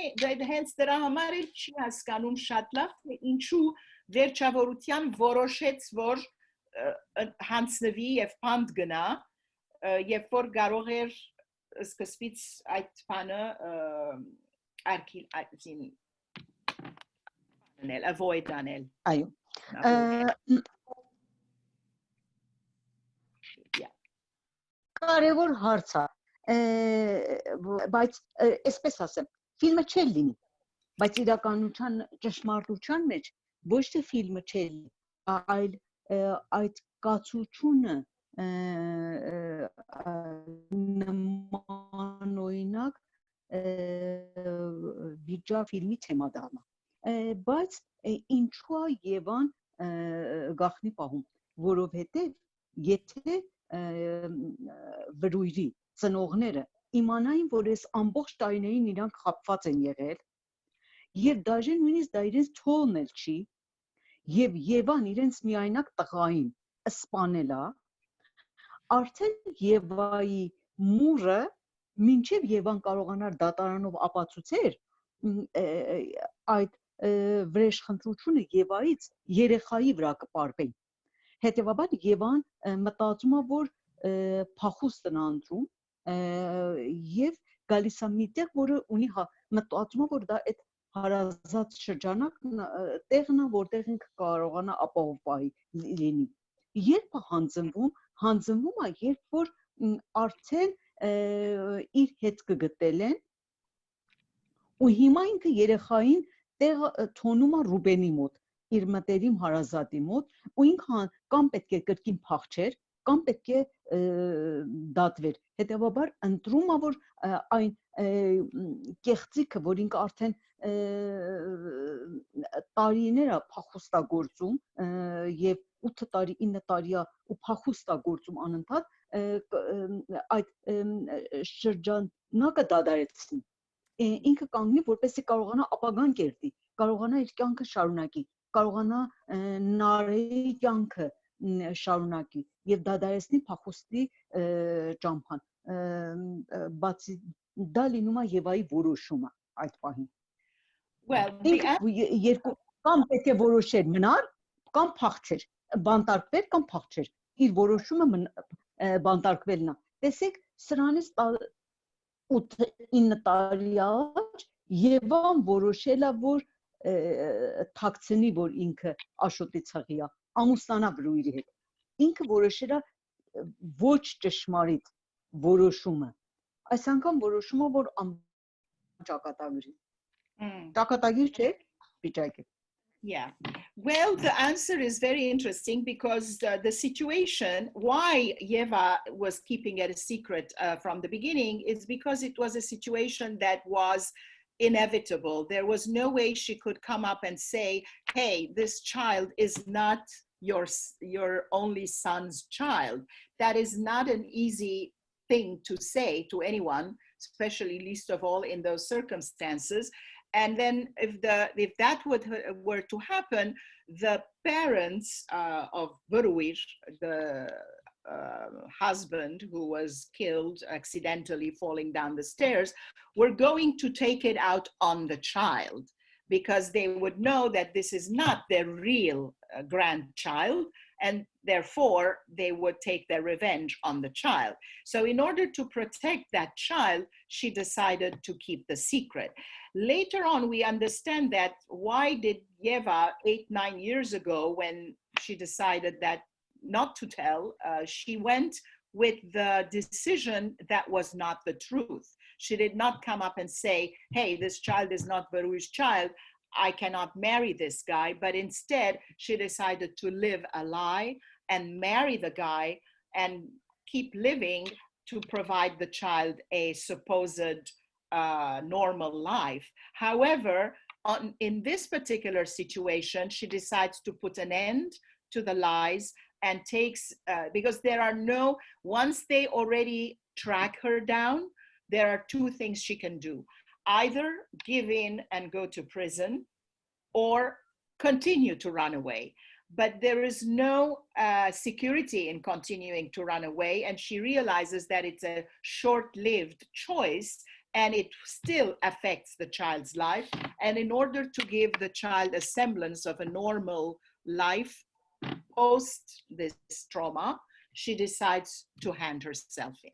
հենց դրա համար էլ չի հասկանում շատ լավ, թե ինչու վերջավորության որոշեց, որ հանձնվի եւ փանդ գնա, երբ որ կարող էր սկզբից այդ բանը avoid անել։ Այո։ Կարևոր հարց է, բայց այսպես ասեմ, ֆիլմը չի լինի, բայց իրականության ճշմարտության մեջ ոչ թե ֆիլմը չի լինի, այլ այդ կացությունը նմանօրինակ վիճակ ֆիլմի թեմա դառնա, բայց ինչու է Եվան գախնի պահում, որովհետև եթե վրույրի ծնողները իմանային, որ այս ամբողջ տարիներին իրանք խապված են եղել, եւ դաժե նույնիսկ դա իրենց թողն էլ չի, եւ Եվան իրենց միայնակ տղային սպանել է, արդեն Եվայի մուրը մինչև Եվան կարողանար դատարանով ապացուցեր այդ վրեժխնդրությունը Եվայից երեխայի վրա կպարվեն։ Հետևաբար Եվան մտածում է, որ փախուստն է ընտրում եւ գալիս է մի տեղ, որը ունի մտածում է, որ դա այդ հարազատ շրջանակ տեղն է, որտեղ ինքը կարողանա ապահով պահի լինի։ Երբ է հանձնվում է, երբ որ արդեն իր հետ կգտել են, ու հիմա ինքը երեխային տեղ թոնում է Ռուբենի մոտ, իր մտերիմ հարազատի մոտ, ու ինքը կամ պետք է կրկին փախչեր, կամ պետք է դատվեր։ Հետևաբար ընտրում է, որ այն կեղծիքը, որ ինքը արդեն տարիներ է փախուստագործում եւ 8 տարի, 9 տարի է ու փախուստագործում անընդհատ, այդ շրջանակը դադարեցնի։ ինքը կանգնի, որպեսզի կարողանա ապագան կերտի, կարողանա իր կյանքը շարունակի, կարողանա Նարեի կյանքը շարունակի եւ դադարեցնի փախուստի ճամփան, բացի դա լինում է Եվայի որոշումը այդ պահին։ Well, երկու կամ պետք է որոշեր մնալ կամ փախչեր, բանտարկվել կամ փախչեր, իր որոշումը բանտարկվելն է։ Տեսեք, սրանից 8-9 տարի առաջ Եվան որոշել է, որ թաքցնի, որ ինքը Աշոտի ցեղի է, ամուսնանա Բրուիրի հետ։ Ինքը որոշել է ոչ ճշմարիտ որոշումը։ Այս անգամ որոշումը, որ ճակատագրի։ Ճակատագիր չէ, վիճակի։ Yeah, well, the answer is very interesting because the situation, why YEVA was keeping it a secret from the beginning is because it was a situation that was inevitable. There was no way she could come up and say, hey, this child is not your only son's child. That is not an easy thing to say to anyone, especially least of all in those circumstances. And then if that were to happen, the parents of Buruir, the husband who was killed accidentally falling down the stairs, were going to take it out on the child because they would know that this is not their real grandchild, and therefore they would take their revenge on the child. So in order to protect that child, she decided to keep the secret. Later on, we understand that why did YEVA 8-9 years ago, when she decided that not to tell, she went with the decision that was not the truth. She did not come up and say, hey, this child is not Baruch's child, I cannot marry this guy, but instead she decided to live a lie and marry the guy and keep living to provide the child a supposed normal life. However, in this particular situation, she decides to put an end to the lies and takes, because there are no, once they already track her down, there are two things she can do. Either give in and go to prison or continue to run away. But there is no security in continuing to run away. And she realizes that it's a short-lived choice and it still affects the child's life. And in order to give the child a semblance of a normal life post this trauma, she decides to hand herself in.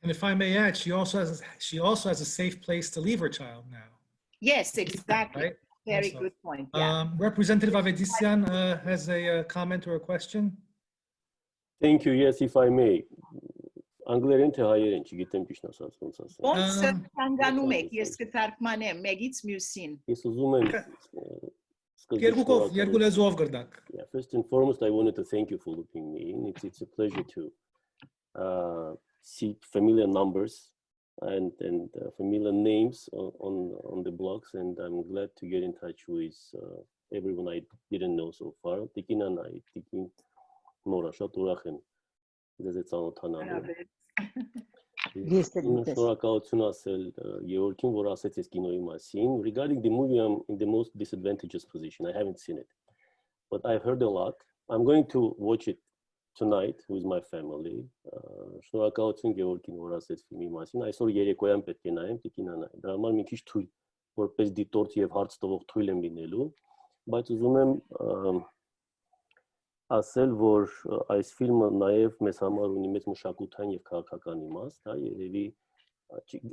And if I may add, she also has a safe place to leave her child now. Yes, exactly. Right? Very Also, good point. Yeah. Representative Avedisian has a comment or a question. Thank you. Yes, if I may. Անգլերեն թե հայերեն, չգիտեմ ճիշտ ասած ոնց ասեմ։ Ոնց կանգանում եք, ես կթարգմանեմ մեկից մյուսին։ Ես ուզում եմ երկու լեզվով գրդակ։ Yeah, first and foremost, I wanted to thank you for looping me in. It's a pleasure to see familiar numbers and familiar names on the blogs, and I'm glad to get in touch with everyone I didn't know so far. Տիկին Անահիդ, տիկին Նորա, շատ ուրախ եմ ձեզ ծանոթանալու։ Ես շնորհակալություն ասել Գեորգին, որ ասեց այս կինոյի մասին. Regarding the movie, I'm in the most disadvantageous position. I haven't seen it, but I've heard a lot. I'm going to watch it tonight with my family. Շնորհակալություն Գեորգին, որ ասեց ֆիլմի մասին. Այսօր երեկոյան պետք է նայեմ տիկին Անահիդ։ Դրա համար մի քիչ թույլ, որպես դիտորդ եւ հարց տվող թույլ եմ լինելու, բայց ուզում եմ ասել, որ այս ֆիլմը նաև մեզ համար ունի մեծ մշակութային եւ քաղաքական իմաստ, հա, երևի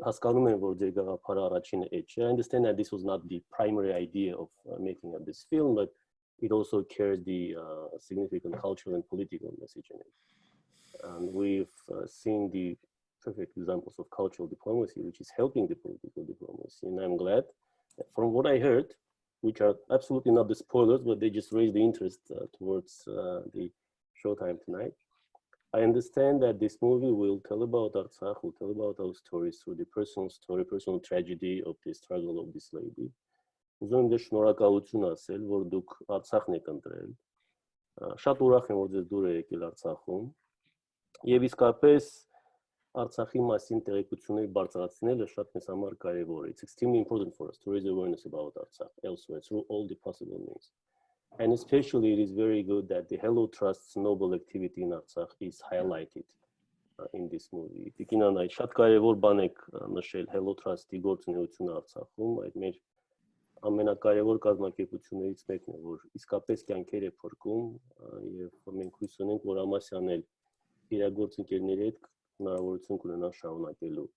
հասկանում եմ, որ ձեր գաղափարը առաջինը այդ չէ. I understand that this was not the primary idea of making up this film, but it also carries the significant cultural and political message in it. And we've seen the perfect examples of cultural diplomacy, which is helping the political diplomacy. And I'm glad that from what I heard, which are absolutely not the spoilers, but they just raise the interest towards the showtime tonight. I understand that this movie will tell about Artsakh, will tell about our stories through the personal story, personal tragedy of the struggle of this lady. Ուզում եմ դե շնորհակալություն ասել, որ դուք Արցախն եք ընտրել։ Շատ ուրախ եմ, որ ձեզ դուր եք եկել Արցախում։ Եվ իսկապես Արցախի մասին տեղեկություններ բարձրացնելը շատ մեծ համար կարևոր է. It's extremely important for us to raise awareness about Artsakh elsewhere through all the possible means. And especially it is very good that the Hello Trust's noble activity in Artsakh is highlighted in this movie. Տիկին Անահիտ, շատ կարևոր բան եք նշել Hello Trust-ի գործունեությունը Արցախում, այդ մեր ամենակարևոր կազմակերպություններից մեկն է, որ իսկապես կյանքեր է փրկում եւ մենք հույս ունենք, որ Ամասյանն էլ իր գործընկերների հետ հնարավորություն կունենա շարունակելու.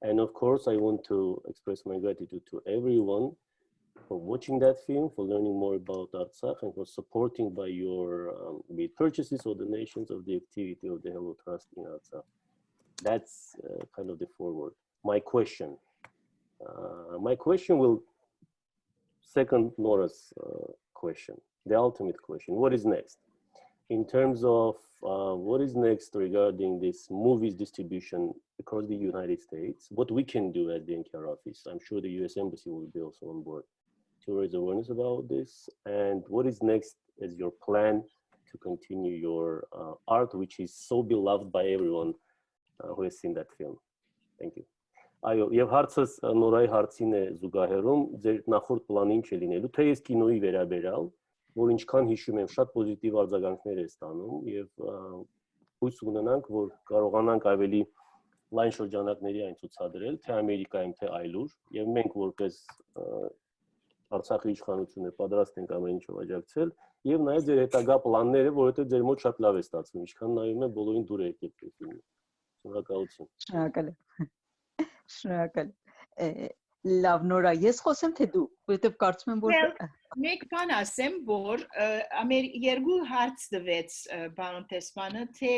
And of course, I want to express my gratitude to everyone for watching that film, for learning more about Artsakh, and for supporting by your be it purchases or donations of the activity of the Hello Trust in Artsakh. That's kind of the forward. My question will second Nora's question, the ultimate question. What is next? In terms of what is next regarding this movies distribution across the United States, what we can do at the NKR office, I'm sure the US Embassy will be also on board to raise awareness about this. And what is next as your plan to continue your art, which is so beloved by everyone who has seen that film? Thank you. Այո, եւ հարցս Նորայի հարցին է զուգահեռում, ձեր նախորդ պլանը ինչ է լինելու, թե ես կինոյի վերաբերալ, որ ինչքան հիշում եմ, շատ պոզիտիվ արձագանքներ է ստանում եւ հույս ունենանք, որ կարողանանք ավելի լայն շրջանակների այն ցուցադրել, թե Ամերիկայում, թե այլուր, եւ մենք որպես Արցախի իշխանությունը պատրաստ ենք ամեն ինչով աջակցել եւ նաեւ ձեր հետագա պլանները, որովհետեւ ձեր մոտ շատ լավ է ստացվում, ինչքան նայում եմ բոլորին դուր է եկել ֆիլմը։ Շնորհակալություն։ Շնորհակալ եմ։ Շնորհակալ։ Լավ, Նորա, ես խոսեմ թե դու, որովհետև կարծում եմ, որ Մեկ բան ասեմ, որ երկու հարց տվեց բանոն Տեսմանը, թե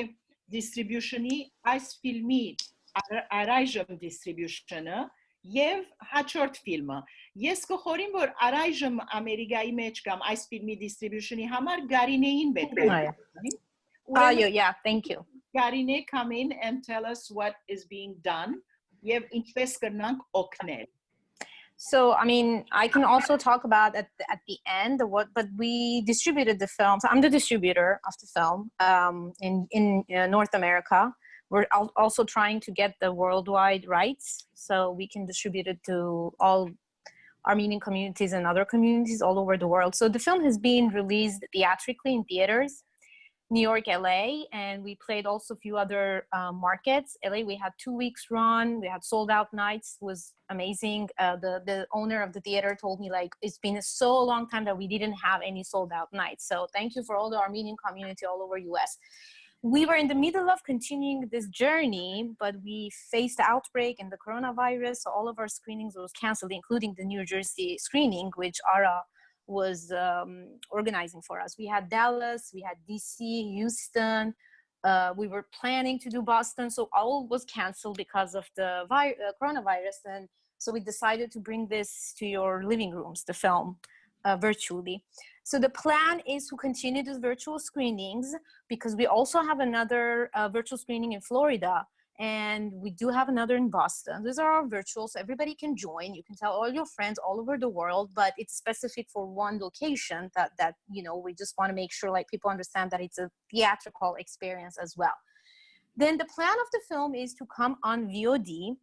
distribution-ի այս ֆիլմի առայժմ distribution-ը եւ հաջորդ ֆիլմը։ Ես կխորին, որ առայժմ Ամերիկայի մեջ կամ այս ֆիլմի distribution-ի համար Գարինեին պետք է։ Այո, yeah, thank you. Garine, come in and tell us what is being done. So, I mean, I can also talk about at the end but we distributed the film. So I'm the distributor of the film in North America. We're also trying to get the worldwide rights so we can distribute it to all Armenian communities and other communities all over the world. So the film has been released theatrically in theaters. New York, LA, and we played also a few other markets. LA, we had 2 weeks run. We had sold out nights. It was amazing. The owner of the theater told me, like, it's been so long time that we didn't have any sold out nights. So thank you for all the Armenian community all over US. We were in the middle of continuing this journey, but we faced the outbreak and the coronavirus. So all of our screenings was canceled, including the New Jersey screening, which Ara was organizing for us. We had Dallas, we had DC, Houston, we were planning to do Boston, so all was canceled because of the coronavirus, and so we decided to bring this to your living rooms, the film, virtually. So the plan is to continue these virtual screenings because we also have another virtual screening in Florida, and we do have another in Boston. These are our virtual, so everybody can join. You can tell all your friends all over the world, but it's specific for one location that you know, we just want to make sure like people understand that it's a theatrical experience as well. Then the plan of the film is to come on VOD,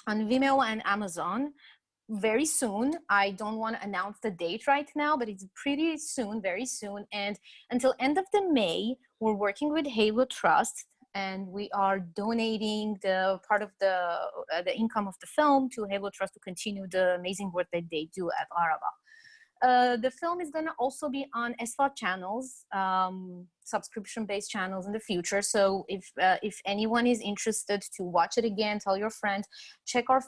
on Vimeo and Amazon very soon. I don't want to announce the date right now, but it's pretty soon, very soon. And until end of the May, we're working with Hello Trust, and we are donating the part of the income of the film to Hello Trust to continue the amazing work that they do at Arava. The film is going to also be on SVOD channels, subscription-based channels in the future. So if anyone is interested to watch it again, tell your friends, check our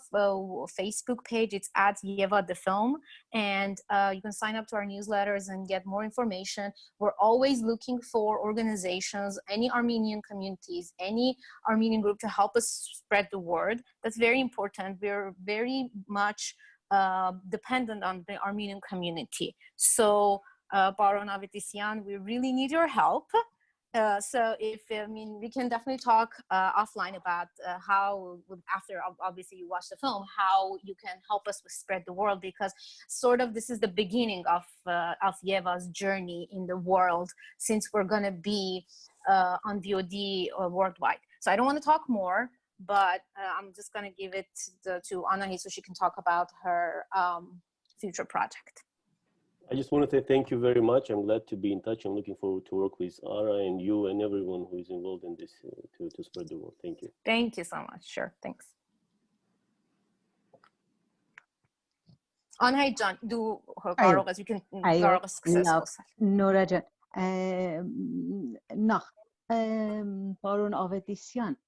Facebook page. It's at YEVA the film, and you can sign up to our newsletters and get more information. We're always looking for organizations, any Armenian communities, any Armenian group to help us spread the word. That's very important. We're very much dependent on the Armenian community. So Baron Avitisyan, we really need your help. So we can definitely talk offline about how, after obviously you watch the film, how you can help us with spread the world, because sort of this is the beginning of YEVA's journey in the world, since we're going to be on VOD worldwide. So I don't want to talk more. but I'm just going to give it to Anahid so she can talk about her future project. I just want to say thank you very much. I'm glad to be in touch. I'm looking forward to work with Ara and you and everyone who is involved in this to spread the word. Thank you. Thank you so much. Sure, thanks. Anahid Can, դու կարող ես, you can կարող ես սկսես խոսալ։ Նորա ջան, նախ պարոն Ավետիսյան,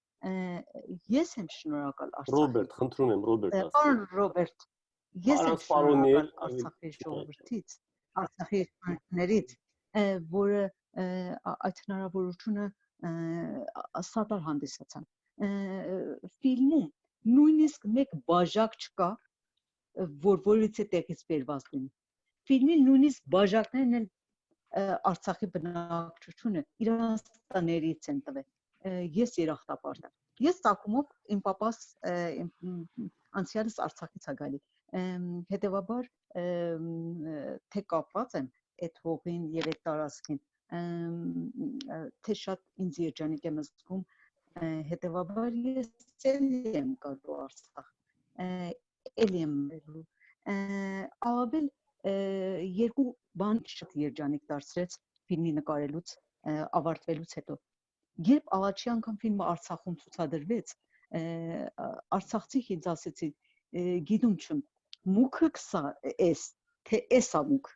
ես եմ շնորհակալ Արցախի։ Ռոբերտ, խնդրում եմ, Ռոբերտ ասա։ Պարոն Ռոբերտ, ես եմ շնորհակալ Արցախի ժողովրդից, Արցախի իշխանություններից, որը այդ հնարավորությունը սատար հանդիսացան։ Ֆիլմում նույնիսկ մեկ բաժակ չկա, որ որից է տեղից բերված լինի։ Ֆիլմի նույնիսկ բաժակներն են Արցախի բնակչությունը իրանց տներից են տվել։ Ես երախտապարտ եմ։ Ես ցակումով իմ պապաս անցյալս Արցախից է գալի։ Հետևաբար թե կապված եմ այդ հողին եւ այդ տարածքին, թե շատ ինձ երջանիկ եմ զգում, հետևաբար ես էլի եմ գալու Արցախ։ Էլի եմ մերու։ Ավել երկու բան շատ երջանիկ դարձրեց ֆիլմի նկարելուց ավարտվելուց հետո։ Երբ առաջի անգամ ֆիլմը Արցախում ցուցադրվեց, արցախցի ինձ ասեցին, գիտում չեմ, մուքը կսա էս, թե էսա մուք։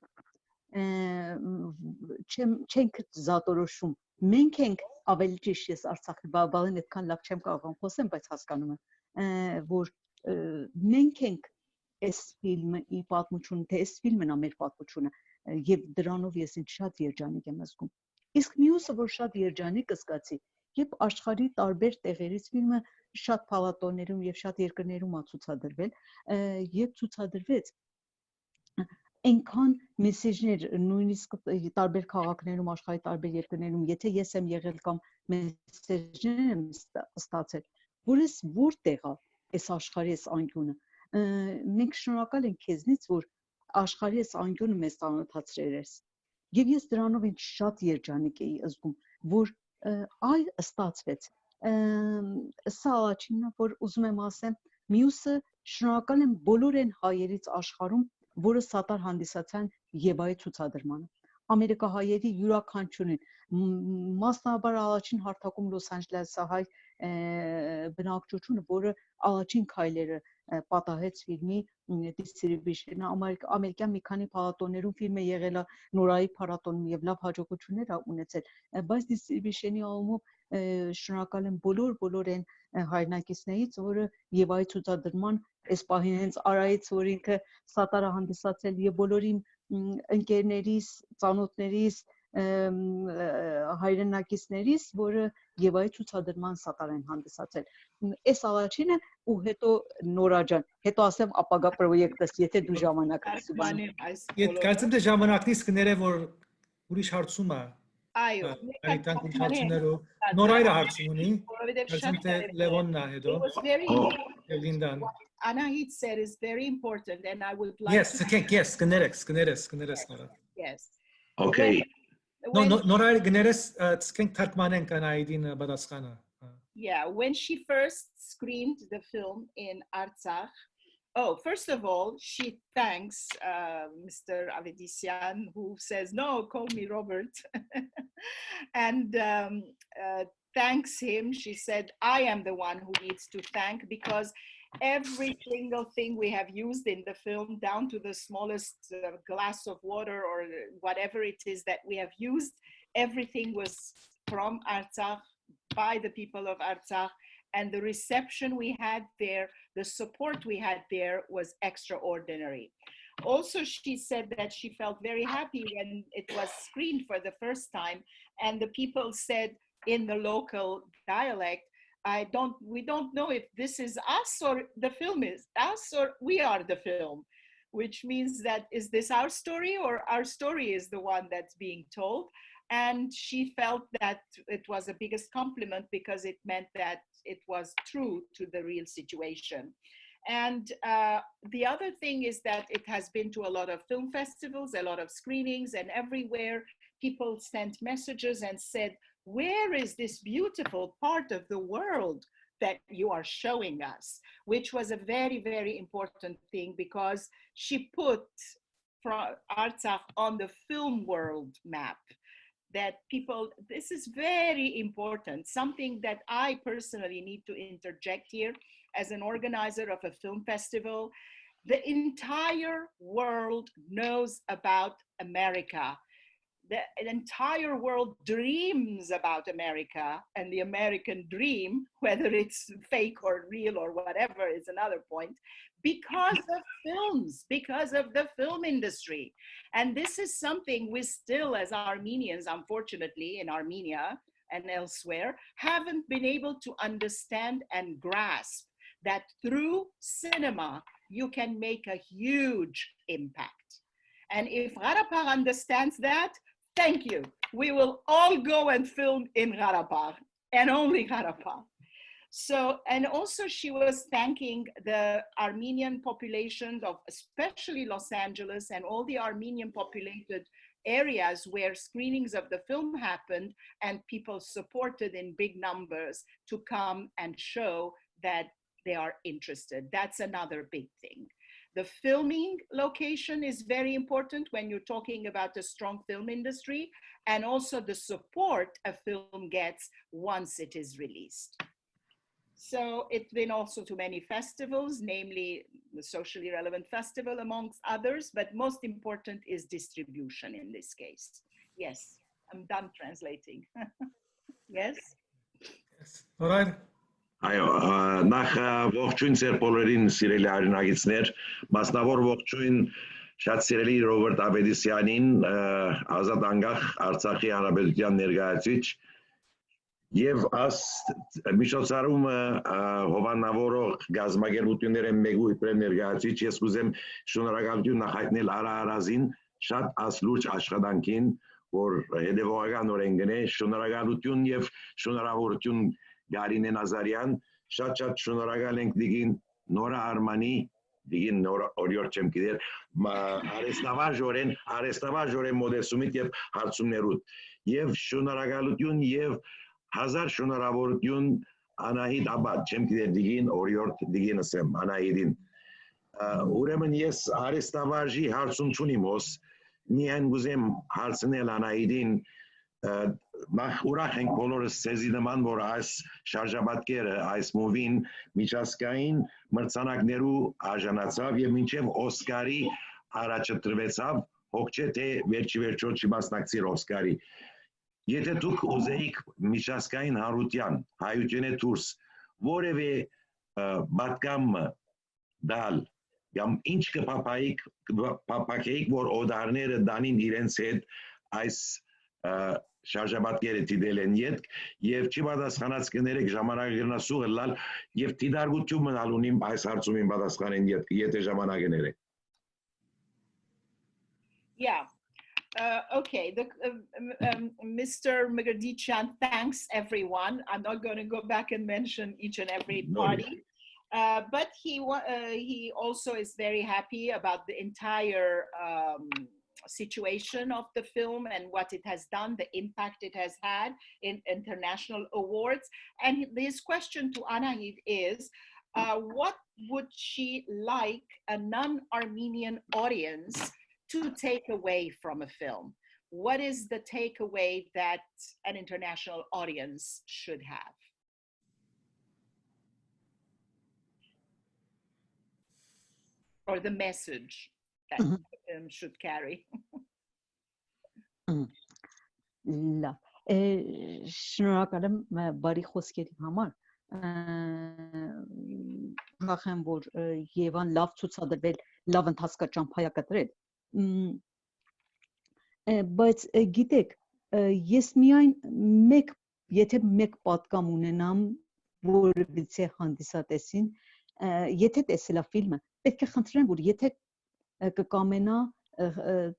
Չենք զատորոշում։ Մենք ենք ավելի ճիշտ ես Արցախի բավարին այդքան լավ չեմ կարող խոսեմ, բայց հասկանում եմ, որ մենք ենք այս ֆիլմը ի պատմությունը, թե այս ֆիլմն է մեր պատմությունը, եւ դրանով ես ինձ շատ երջանիկ եմ զգում։ Իսկ մյուսը, որ շատ երջանիկ զգացի, երբ աշխարհի տարբեր տեղերից ֆիլմը շատ փառատոներում եւ շատ երկրներում է ցուցադրվել, եւ ցուցադրվեց այնքան մեսեջներ, նույնիսկ տարբեր քաղաքներում, աշխարհի տարբեր երկրներում, եթե ես եմ եղել կամ մեսեջներ եմ ստացել, որ ես որտեղ է այս աշխարհի այս անկյունը։ Մենք շնորհակալ ենք քեզնից, որ աշխարհի այս անկյունը մեզ ծանոթացրել ես։ Եվ ես դրանով ինձ շատ երջանիկ էի զգում, որ այ ստացվեց։ Սա առաջինն է, որ ուզում եմ ասեմ, մյուսը շնորհակալ եմ բոլոր այն հայերից աշխարհում, որը սատար հանդիսացան YEVA-ի ցուցադրմանը։ Ամերիկահայերի յուրաքանչյուրին, մասնաբար առաջին հարթակում Լոս Անջելեսի հայ բնակչությունը, որը առաջին քայլերը պատահեց ֆիլմի դիստրիբյութենը, ամերիկյան մի քանի փառատոներում ֆիլմը եղել է Նորայի փառատոնում եւ լավ հաջողություններ ա ունեցել, բայց դիստրիբյութենի առումով շնորհակալ եմ բոլոր այն հայրենակիցներից, որը YEVA-ի ցուցադրման այս պահին հենց Արայից, որ ինքը սատար է հանդիսացել եւ բոլոր իմ ընկերներիս, ծանոթներիս, հայրենակիցներից, որը YEVA-ի ցուցադրման սատար են հանդիսացել։ Այս առաջինը ու հետո Նորա ջան, հետո ասեմ ապագա պրոյեկտս, եթե դու ժամանակ ունես։ Կարծեմ թե ժամանակից կներե որ ուրիշ հարցում է։ Այո, այդտեղ ուրիշ հարցումներով Նորայրը հարցում ունի։ Կարծեմ թե Լևոնն է հետո։ Լինդան։ Anahid said is very important, and I would like. Yes, կներես Նորա։ Yes. Okay. Նորայրը կներես, ցկենք թարգմանենք Անահիդին պատասխանը։ Yeah, when she first screened the film in Artsakh, first of all, she thanks Mr. Avedissian, who says, no, call me Robert, and thanks him. She said, I am the one who needs to thank, because every single thing we have used in the film, down to the smallest glass of water or whatever it is that we have used, everything was from Artsakh, by the people of Artsakh, and the reception we had there, the support we had there was extraordinary. Also, she said that she felt very happy when it was screened for the first time, and the people said in the local dialect, we don't know if this is us or the film is us or we are the film, which means that is this our story or our story is the one that's being told. And she felt that it was the biggest compliment because it meant that it was true to the real situation. And the other thing is that it has been to a lot of film festivals, a lot of screenings, and everywhere people sent messages and said, where is this beautiful part of the world that you are showing us, which was a very, very important thing because she put Artsakh on the film world map. That people, this is very important, something that I personally need to interject here as an organizer of a film festival. The entire world knows about America. The entire world dreams about America, and the American dream, whether it's fake or real or whatever is another point, because of films, because of the film industry. And this is something we still, as Armenians, unfortunately, in Armenia and elsewhere, haven't been able to understand and grasp that through cinema, you can make a huge impact. And if Gharapagh understands that, thank you. We will all go and film in Gharapagh, and only Gharapagh. So, and also she was thanking the Armenian populations of especially Los Angeles and all the Armenian populated areas where screenings of the film happened, and people supported in big numbers to come and show that they are interested. That's another big thing. The filming location is very important when you're talking about a strong film industry, and also the support a film gets once it is released. So it's been also to many festivals, namely the Socially Relevant Festival amongst others, but most important is distribution in this case. Yes, I'm done translating. Yes? Yes. All right. Այո, նախ ողջույն ձեր բոլորին սիրելի արյունագիցներ, մասնավոր ողջույն շատ սիրելի Ռոբերտ Աբեդիսյանին, Ազատ անկախ Արցախի Հանրապետության ներկայացուցիչ, եւ միջոցառումը հովանավորող գազագերբությունները մեկու իբրև ներկայացուցիչ, ես կուզեմ շնորհակալություն նախագծել Արա Արազին շատ ասլուրջ աշխատանքին, որ հետևողականորեն գնե, շնորհակալություն եւ շնորհավորություն Գարինե Նազարյան, շատ շնորհակալ ենք դիգին Նորա Արմանի, դիգին Նորա օրիորդ չեմ գիտեր, արեստավաժորեն մոդեսումիտ եւ հարցումներուտ, եւ շնորհակալություն եւ հազար շնորհավորություն Անահիդ Աբադ, չեմ գիտեր դիգին օրիորդ դիգինս եմ Անահիդին, ուրեմն ես արեստավաժի հարցում չունիմ հոս, միայն գուզեմ հարցնել Անահիդին, նախ ուրախ ենք բոլորս ցեզի նման, որ այս շարժաբատկերը, այս մովին միջազգային մրցանակներու արժանացավ եւ մինչեւ Օսկարի առաջ տրվեցավ, հոգ չէ թե վերջի չմասնակցիր Օսկարի։ Եթե դուք ուզեիք միջազգային հարության, հայությունե դուրս որևէ պատգամ դալ, կամ ինչ կփափակեիք, որ օդարները դանին իրենց հետ այս շարժաբատկերը դիդել են յետք եւ չի պատասխանած կներեք ժամանակը գնացուղ լալ եւ դիդարգություն մնալ ունիմ այս հարցումին պատասխանեն եթե ժամանակը ներեք. Yeah. Okay, Mr. Megadichan thanks everyone. I'm not going to go back and mention each and every party, but he also is very happy about the entire situation of the film and what it has done, the impact it has had in international awards. And his question to Anahid is, what would she like a non-Armenian audience to take away from a film? What is the takeaway that an international audience should have? Or the message that should carry? Լավ, շնորհակալ եմ բարի խոսքերի համար, ուրախ եմ, որ Եվան լավ ցուցադրվել, լավ ընթացքա ճամփայա կտրել, բայց գիտեք, ես միայն եթե մեկ պատկամ ունենամ որևիցե հանդիսատեսին, եթե տեսել է ֆիլմը, պետք է խնդրեմ, որ եթե կկամենա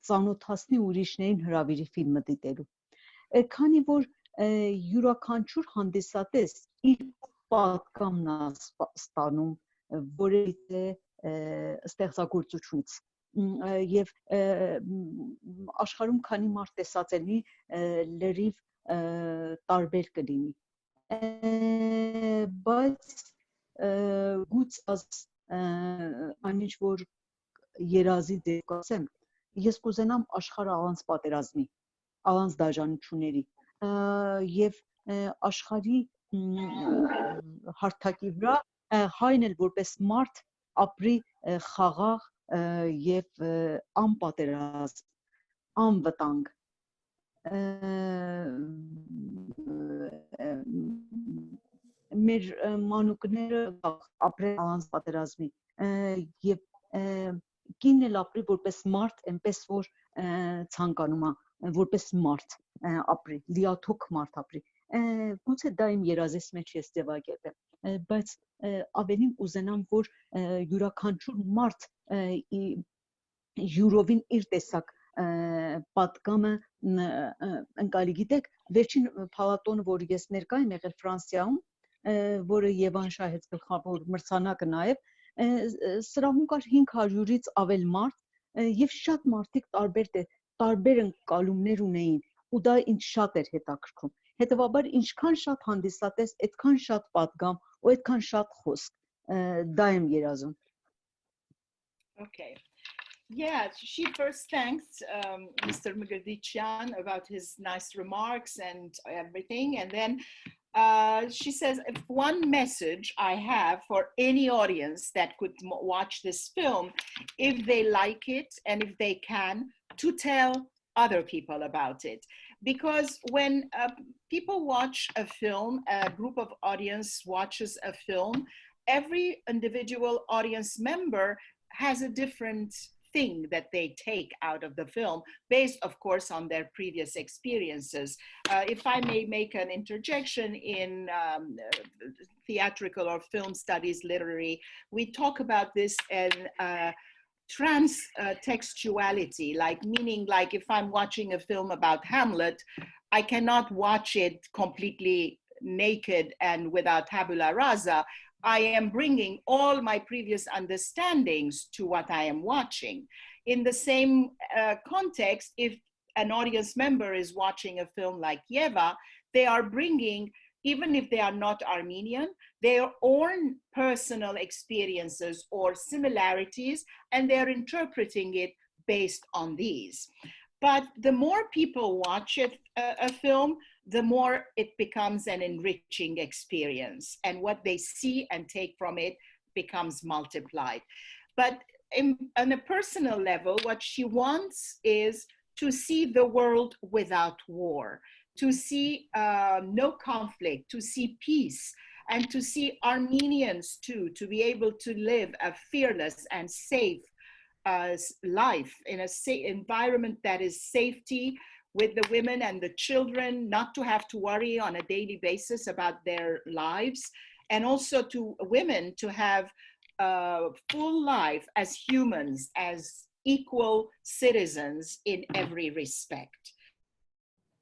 ծանոթացնի ուրիշներին հրավիրի ֆիլմը դիտելու, քանի որ յուրաքանչյուր հանդիսատես իր պատկամն է ստանում որևիցե ստեղծագործությունից եւ աշխարհում քանի մարդ տեսածելի լրիվ տարբեր կլինի, Բայց գուց աս անիչ որ երազի դեպք ասեմ, ես կուզենամ աշխարհը առանց պատերազմի, առանց դաժանությունների եւ աշխարհի հարթակի վրա հայն էլ որպես մարդ ապրի խաղաղ եւ անպատերազմ, անվտանգ մեր մանուկները ապրեն առանց պատերազմի եւ կինն էլ ապրի որպես մարդ, այնպես որ ցանկանում է որպես մարդ ապրի, լիաթոք մարդ ապրի։ Գուցե դա իմ երազես մեջ ես ձևակերպեմ, բայց ավելին կուզենամ, որ յուրաքանչյուր մարդ յուրովին իր տեսակ պատկամը ընկալի։ Գիտեք, վերջին փառատոնը, որ ես ներկա եմ եղել Ֆրանսիայում, որը Եվան շահեց գլխավոր մրցանակը նաև, սրահում կար 500-ից ավել մարդ եւ շատ մարդիկ տարբեր ընկալումներ ունեին ու դա ինձ շատ էր հետաքրքրում։ Հետևաբար ինչքան շատ հանդիսատես, այդքան շատ պատգամ ու այդքան շատ խոսք, դա եմ երազում։ Okay. Yeah, she first thanked Mr. Mugardityan about his nice remarks and everything. And then she says, if one message I have for any audience that could watch this film, if they like it and if they can, to tell other people about it. Because when people watch a film, a group of audience watches a film, every individual audience member has a different thing that they take out of the film, based, of course, on their previous experiences. If I may make an interjection in theatrical or film studies, literary, we talk about this in transtextuality, like meaning like if I'm watching a film about Hamlet, I cannot watch it completely naked and without tabula rasa. I am bringing all my previous understandings to what I am watching. In the same context, if an audience member is watching a film like YEVA, they are bringing, even if they are not Armenian, their own personal experiences or similarities, and they're interpreting it based on these. But the more people watch a film, the more it becomes an enriching experience, and what they see and take from it becomes multiplied. But on a personal level, what she wants is to see the world without war, to see no conflict, to see peace, and to see Armenians too, to be able to live a fearless and safe life in an environment that is safety, with the women and the children, not to have to worry on a daily basis about their lives, and also to women to have a full life as humans, as equal citizens in every respect.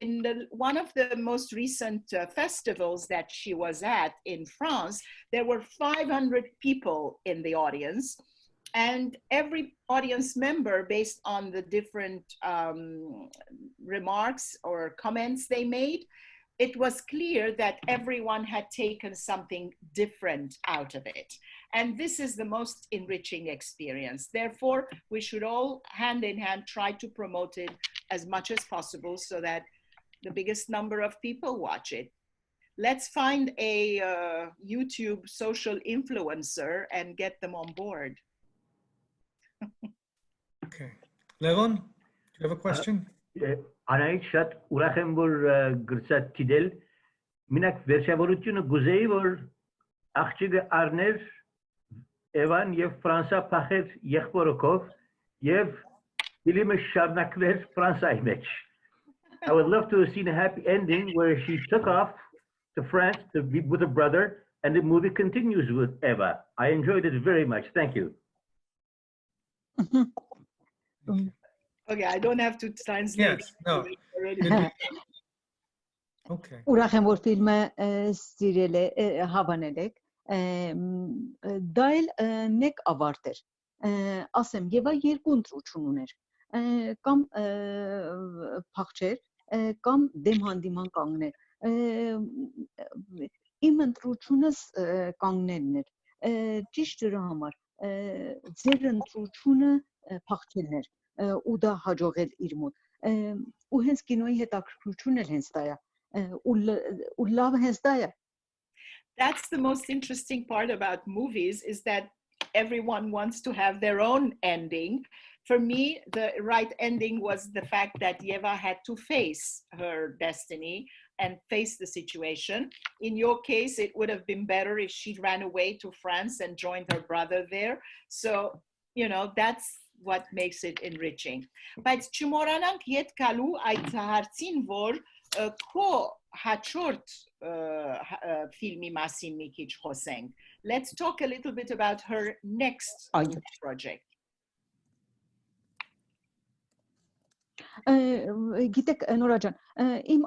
In one of the most recent festivals that she was at in France, there were 500 people in the audience. And every audience member, based on the different remarks or comments they made, it was clear that everyone had taken something different out of it. And this is the most enriching experience. Therefore, we should all hand in hand try to promote it as much as possible so that the biggest number of people watch it. Let's find a YouTube social influencer and get them on board. Okay. Levon, do you have a question? Anahid շատ ուրախ եմ որ գրծած դիտել մենակ վերջավորությունը գուզեի որ աղջիկը առներ Էվան եւ Ֆրանսա փախեր եղբորով եւ ֆիլմը շարունակվեր Ֆրանսայի մեջ. I would love to have seen a happy ending where she took off to France to be with her brother and the movie continues with Eva. I enjoyed it very much. Thank you. Okay, I don't have to translate. Yes, no. Okay. Ուրախ եմ որ ֆիլմը սիրել է, հավանել եք, դա էլ մեկ ավարտ էր, ասեմ, Եվա երկու ընտրություն ուներ, կամ փախչեր, կամ դեմ հանդիման կանգներ, Իմ ընտրությունս կանգնելն էր, ճիշտ դրա համար ձեր ընտրությունը փախչելն էր ու դա հաջողել իր մոտ ու հենց կինոյի հետաքրքրությունն էլ հենց դա է ու լավ հենց դա է That's the most interesting part about movies is that everyone wants to have their own ending. For me, the right ending was the fact that YEVA had to face her destiny and face the situation. In your case, it would have been better if she ran away to France and joined her brother there. So, you know, that's what makes it enriching. Բայց չմոռանանք ետ գալու այդ հարցին, որ քո հաջորդ ֆիլմի մասին մի քիչ խոսենք. Let's talk a little bit about her next project. Գիտեք Նորա ջան, իմ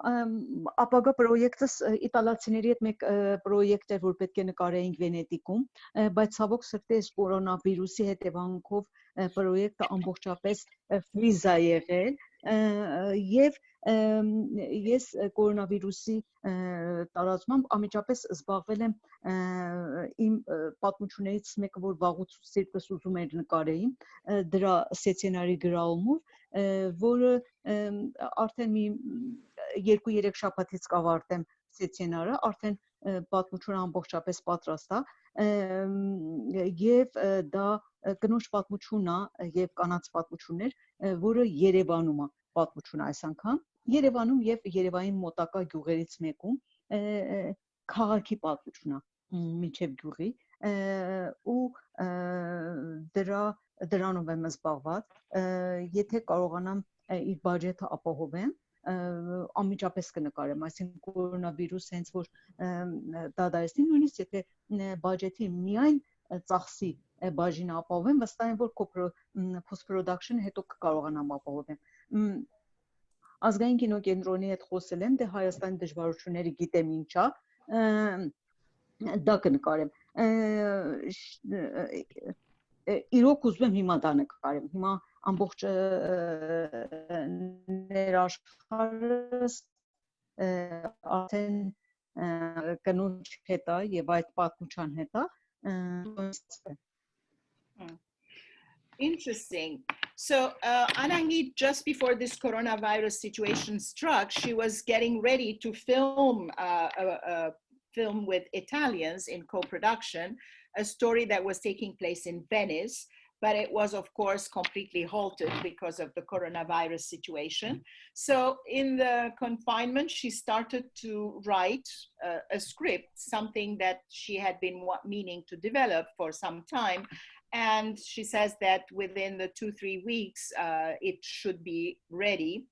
ապագա պրոյեկտս իտալացիների հետ մեկ պրոյեկտ էր, որ պետք է նկարեինք Վենետիկում, բայց ցավոք սրտի այս կորոնավիրուսի հետևանքով պրոյեկտը ամբողջապես ֆրիզ է եղել եւ ես կորոնավիրուսի տարածմամբ անմիջապես զբաղվել եմ իմ պատմություններից մեկը, որ վաղուց սիրտս ուզում էր նկարեին, դրա սցենարի գրաումով, որը արդեն մի 2-3 շաբաթից կավարտեմ սցենարը, արդեն պատմությունը ամբողջապես պատրաստ է եւ դա կնոջ պատմությունն է եւ կանանց պատմություններ, որը Երևանում է պատմությունը այս անգամ Երևանում եւ Երևանի մոտակա գյուղերից մեկում քաղաքի պատմությունն է միջև գյուղի ու դրանով եմ զբաղված եթե կարողանամ իր բյուջետը ապահովեմ անմիջապես կնկարեմ այսինքն կորոնավիրուս հենց որ դադարեցնի նույնիսկ եթե բյուջետի միայն ծախսի բաժինը ապահովեմ վստահ եմ որ post production հետո կկարողանամ ապահովեմ ազգային կինոկենտրոնի հետ խոսել եմ դե Հայաստանի դժվարությունները գիտեմ ինչա դա կնկարեմ իրոք ուզում եմ հիմա դա նկարեմ հիմա ամբողջ ներաշխարհս արդեն կնոջ հետ է եւ այդ պատմության հետ է Interesting. So Anahid, just before this coronavirus situation struck, she was getting ready to film a film with Italians in co-production, a story that was taking place in Venice, but it was, of course, completely halted because of the coronavirus situation. So in the confinement, she started to write a script, something that she had been meaning to develop for some time. And she says that within the 2-3 weeks, it should be ready.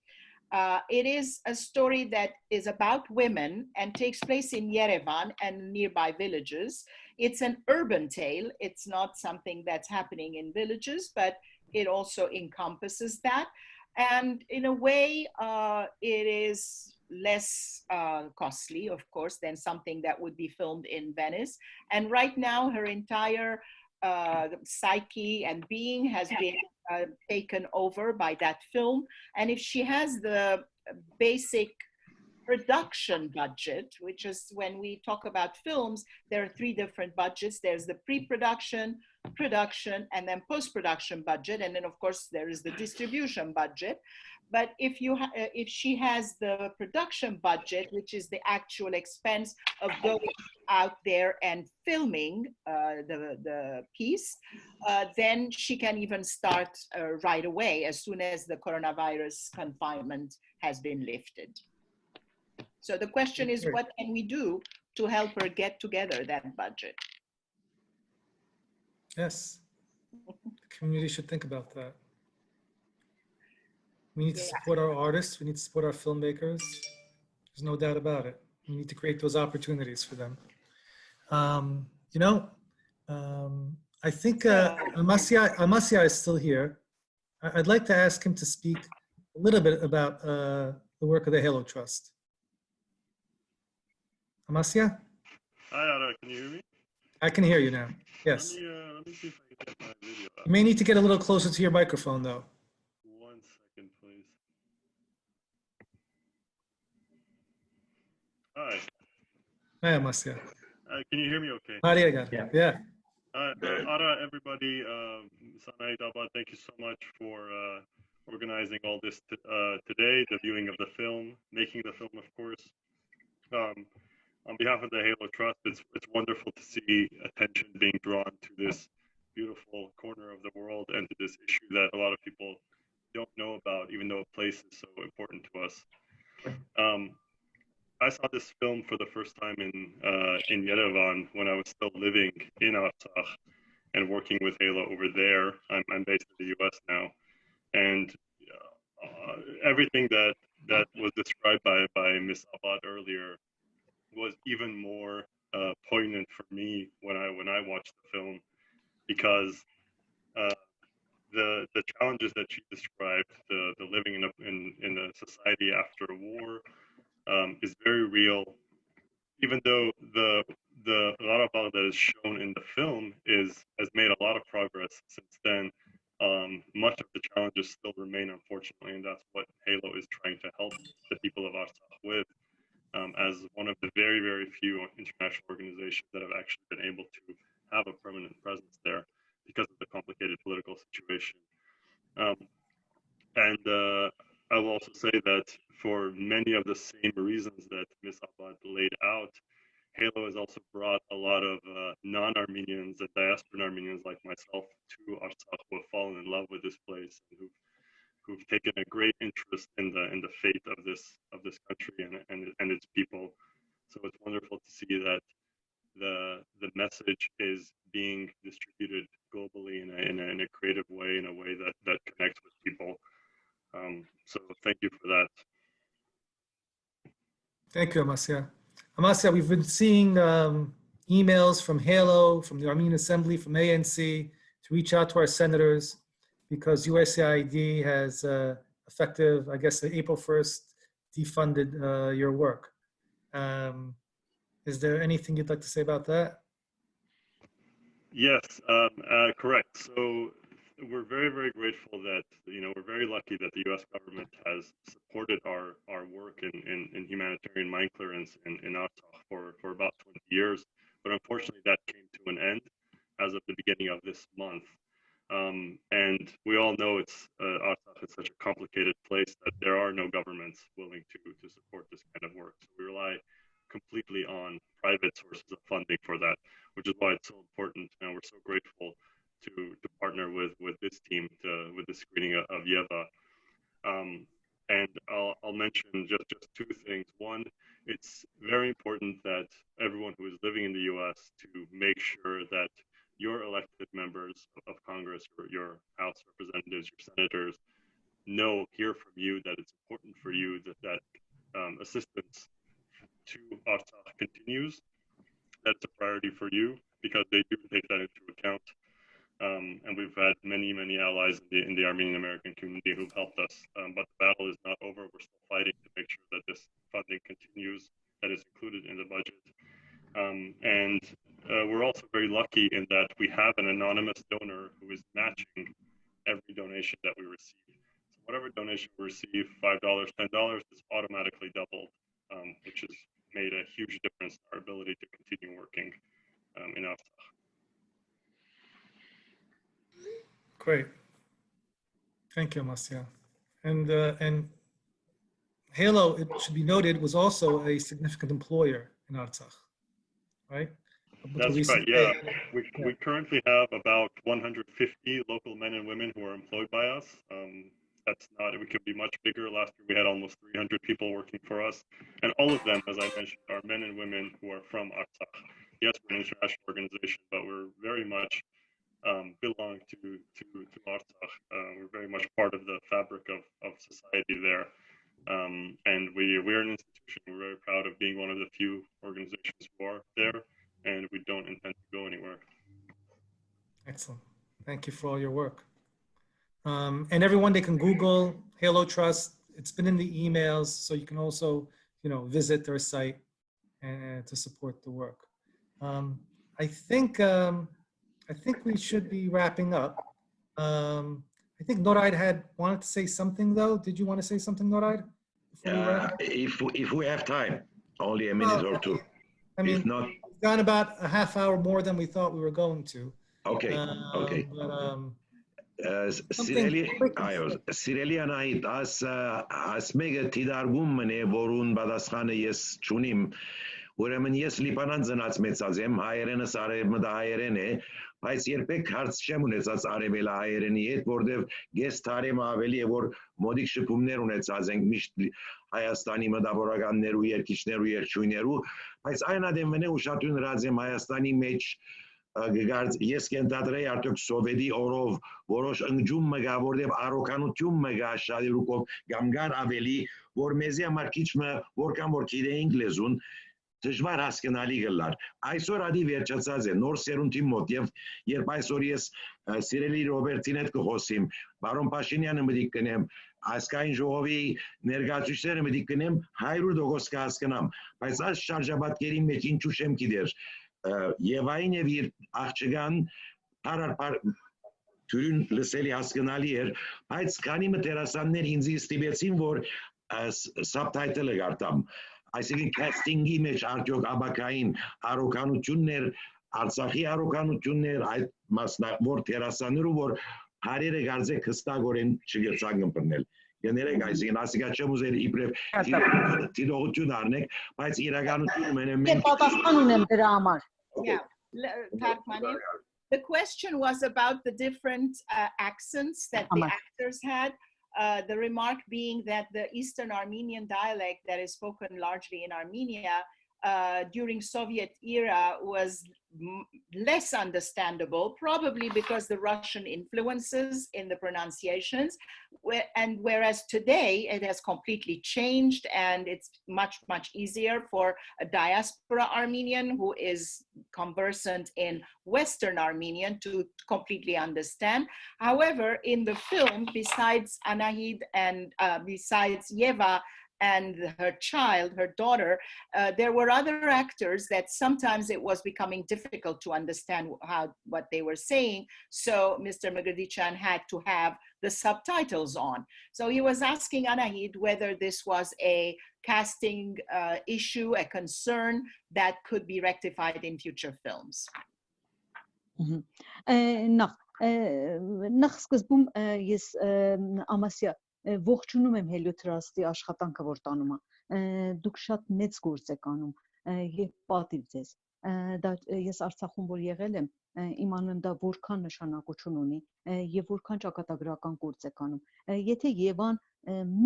It is a story that is about women and takes place in Yerevan and nearby villages. It's an urban tale. It's not something that's happening in villages, but it also encompasses that. And in a way, it is less costly, of course, than something that would be filmed in Venice. And right now, her entire psyche and being has been taken over by that film. And if she has the basic production budget, which is when we talk about films, there are 3 different budgets. There's the pre-production, production, and then post-production budget. And then of course there is the distribution budget. But if she has the production budget, which is the actual expense of going out there and filming the piece, then she can even start right away as soon as the coronavirus confinement has been lifted. So the question is, what can we do to help her get together that budget? Yes, the community should think about that. We need to support our artists. We need to support our filmmakers. There's no doubt about it. We need to create those opportunities for them. I think Amasya is still here. I'd like to ask him to speak a little bit about the work of the Halo Trust. Amasya? Hi, Ara, can you hear me? I can hear you now. Yes. Let me see if I can get my video up. You may need to get a little closer to your microphone, though. 1 second, please. Hi. Hi, Amasya. Can you hear me okay? Yeah. Ara, everybody, Anahid Abad, thank you so much for organizing all this today, the viewing of the film, making the film, of course. On behalf of the Halo Trust, it's wonderful to see attention being drawn to this beautiful corner of the world and to this issue that a lot of people don't know about, even though a place is so important to us. I saw this film for the first time in Yerevan when I was still living in Artsakh and working with Halo over there. I'm based in the U.S. now, and everything that was described by Ms. Abad earlier was even more poignant for me when I watched the film, because the challenges that she described, the living in a society after a war, is very real. Even though the Qarabağ that is shown in the film has made a lot of progress since then, much of the challenges still remain, unfortunately, and that's what Halo is trying to help the people of Artsakh with, as one of the very, very few international organizations that have actually been able to have a permanent presence there because of the complicated political situation. I will also say that for many of the same reasons that Ms. Abad laid out, Halo has also brought a lot of non-Armenians and diaspora Armenians like myself to Artsakh, who have fallen in love with this place and who've taken a great interest in the fate of this country and its people. So it's wonderful to see that the message is being distributed globally in a creative way, in a way that connects with people. So thank you for that. Thank you, Amasya. Amasya, we've been seeing emails from Halo, from the Armenian Assembly, from ANC to reach out to our senators because USAID has effective, I guess, April 1st, defunded your work. Is there anything you'd like to say about that? Yes, correct. So we're very, very grateful that, we're very lucky that the U.S. government has supported our work in humanitarian mine clearance in Artsakh for about 20 years. But unfortunately, that came to an end as of the beginning of this month. And we all know Artsakh is such a complicated place that there are no governments willing to support this kind of work. So we rely completely on private sources of funding for that, which is why it's so important. And we're so grateful to partner with this team with the screening of YEVA. And I'll mention just two things. One, it's very important that everyone who is living in the U.S. to make sure that your elected members of Congress or your House representatives, your senators, hear from you that it's important for you that assistance to Artsakh continues. That's a priority for you because they do take that into account. And we've had many, many allies in the Armenian American community who've helped us. But the battle is not over. We're still fighting to make sure that this funding continues, that is included in the budget. And we're also very lucky in that we have an anonymous donor who is matching every donation that we receive. So whatever donation we receive, $5, $10, is automatically doubled, which has made a huge difference in our ability to continue working in Artsakh. Great. Thank you, Amasya. And Halo, it should be noted, was also a significant employer in Artsakh, right? That's right, yeah. We currently have about 150 local men and women who are employed by us. We could be much bigger. Last year we had almost 300 people working for us. And all of them, as I mentioned, are men and women who are from Artsakh. Yes, we're an international organization, but we're very much belong to Artsakh. We're very much part of the fabric of society there. And we're an institution. We're very proud of being one of the few organizations who are there, and we don't intend to go anywhere. Excellent. Thank you for all your work. And everyone, they can Google Halo Trust. It's been in the emails, so you can also, visit their site and to support the work. I think we should be wrapping up. I think Nora had wanted to say something though. Did you want to say something, Nora? If we have time. only a minute or two. I mean, If not, we've gone about a half hour more than we thought we were going to. okay, okay. Սիրելի Անահիտ, աս մեկը թիդարգում մնե, որուն բադասխանը ես չունիմ, ուրեմն ես լիպանան ծնած մեծած եմ, հայերենս արևմտա հայերեն է, բայց երբեք հարց չեմ ունեցած արևելա հայերենի հետ, որտև գես թարեմ ավելի է, որ մոդիկ շփումներ ունեցած ենք միշտ Հայաստանի մտավորականներու, երկիչներու, երկչույներու, բայց այն ադեմ վնե ուշատուն հրած եմ Հայաստանի մեջ ես կենտադրեի արդյոք սովետի օրով որոշ ընջում մգա, որտև առոկանություն մգա շալիրուկով գամգար ավելի, որ մեզի համար քիչմը որքան որ գիտեինք լեզուն, դժվար հասկանալի գլար։ Այսօր ադի վերջացած է նոր սերունդի մոտ եւ երբ այսօր ես սիրելի Ռոբերտին հետ կխոսիմ, բարոն Փաշինյանը մտիկ կնեմ, ասկային ժողովի ներկայացուցիչները մտիկ կնեմ 100% կհասկանամ, բայց այս շարժաբատկերի մեջ ինչու չեմ գիտեր Եվային եւ իր աղջկան парар թյուրին լսելի հասկանալի էր, բայց քանի մտերասաններ ինձ ստիպեցին, որ subtitle-ը գարտամ, այսինքն casting-ի մեջ արդյոք աբակային առոկանություններ, Արցախի առոկանություններ, այդ մասնավոր տերասաններու, որ հարերը գարձեք հստակորեն չգեցան կմպրնել։ Գներեք այսինքն ասիկա չեմ ուզեր իբրև տիրողություն առնեք, բայց իրականությունը մենեմ մենք պատասխան ունեմ դրա համար։ Yeah, the question was about the different accents that the actors had. The remark being that the Eastern Armenian dialect that is spoken largely in Armenia during Soviet era was less understandable, probably because the Russian influences in the pronunciations, and whereas today it has completely changed and it's much, much easier for a diaspora Armenian who is conversant in Western Armenian to completely understand. However, in the film, besides Anahid and besides YEVA, and her child, her daughter, there were other actors that sometimes it was becoming difficult to understand what they were saying. So Mr. Megredichan had to have the subtitles on. So he was asking Anahid whether this was a casting issue, a concern that could be rectified in future films. Նախ սկզբում ես ամասյա ողջունում եմ Հելիոտ Trust-ի աշխատանքը, որ տանում է։ Դուք շատ մեծ գործ եք անում եւ պատիվ ձեզ։ Դա ես Արցախում որ եղել եմ, իմանում եմ դա որքան նշանակություն ունի եւ որքան ճակատագրական գործ եք անում։ Եթե Եվան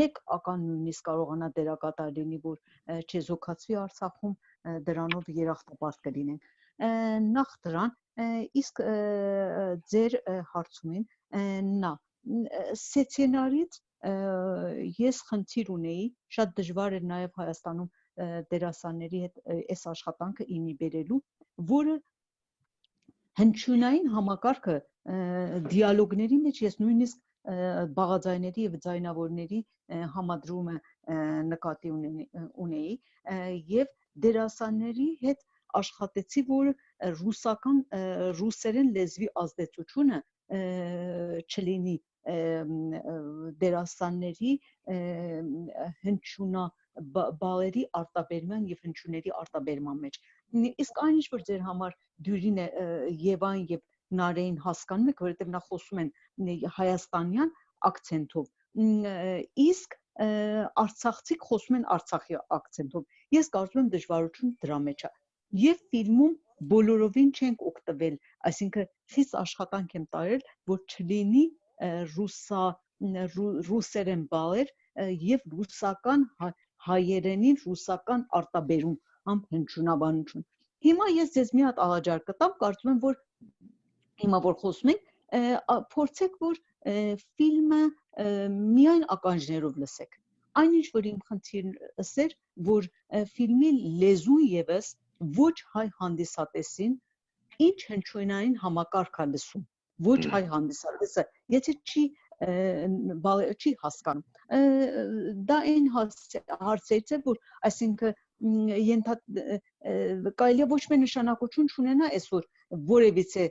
մեկ ական նույնիսկ կարողանա դերակատար լինի, որ չեզոքացվի Արցախում, դրանով երախտապարտ կլինենք։ Նախ դրան, իսկ ձեր հարցումին նա սցենարից ես խնդիր ունեի, շատ դժվար էր նաև Հայաստանում դերասանների հետ այս աշխատանքը ինի բերելու, որը հնչյունային համակարգը դիալոգների մեջ ես նույնիսկ բաղաձայների եւ ձայնավորների համադրումը նկատի ունեի եւ դերասանների հետ աշխատեցի, որ ռուսերեն լեզվի ազդեցությունը չլինի դերասանների հնչյունա բալերի արտաբերման եւ հնչյունների արտաբերման մեջ։ Իսկ այն ինչ որ ձեր համար դյուրին է Եվան եւ Նարեին հասկանում եք, որովհետեւ նա խոսում են հայաստանյան ակցենտով, իսկ արցախցիք խոսում են արցախի ակցենտով։ Ես կարծում եմ դժվարություն դրա մեջ է։ Եվ ֆիլմում բոլորովին չենք օգտվել, այսինքն խիստ աշխատանք եմ տարել, որ չլինի ռուսերեն բալեր եւ ռուսական հայերենին ռուսական արտաբերում ամ հնչյունաբանություն։ Հիմա ես ձեզ մի հատ աղաջար կտամ, կարծում եմ, որ հիմա որ խոսում ենք, փորձեք, որ ֆիլմը միայն ականջներով լսեք։ Այնինչ որ իմ խնդիրս էր, որ ֆիլմի լեզուն եւս ոչ հայ հանդիսատեսին ինչ հնչյունային համակարգ է լսում, ոչ հայ հանդիսատեսը, եթե չի հասկանում։ Դա այն հարցերից է, որ այսինքն կարելի է ոչ մի նշանակություն չունենա այսօր որևիցե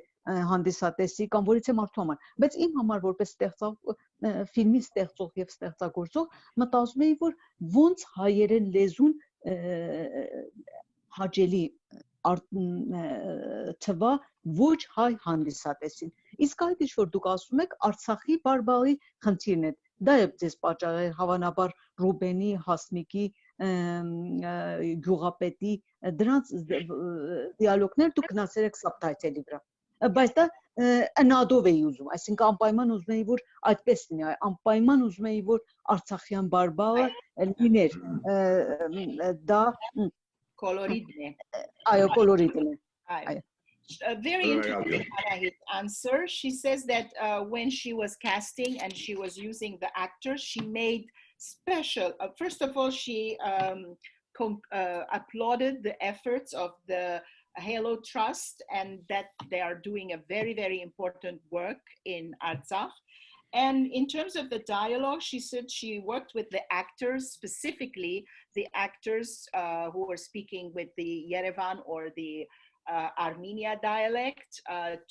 հանդիսատեսի կամ որևիցե մարդու համար, բայց իմ համար որպես ֆիլմի ստեղծող եւ ստեղծագործող մտածում էի, որ ոնց հայերեն լեզուն հաճելի թվա ոչ հայ հանդիսատեսին։ Իսկ այդ ինչ որ դուք ասում եք Արցախի բարբառի խնդիրն է։ Դա է ձեզ պատճառել հավանաբար Ռուբենի, Հասմիկի, Գյուղապետի դրանց դիալոգներ դուք գնացել եք սաբտայթելի վրա։ Բայց դա անադով էի ուզում, այսինքն անպայման ուզում էի որ այդպես լինի, անպայման ուզում էի որ արցախյան բարբառը լիներ, դա Coloridne. այո, կոլորիտն է։ Այո. A very interesting answer. She says that when she was casting and she was using the actors, she made special. First of all, she applauded the efforts of the Halo Trust and that they are doing a very, very important work in Artsakh. And in terms of the dialogue, she said she worked with the actors, specifically the actors who were speaking with the Yerevan or the Armenia dialect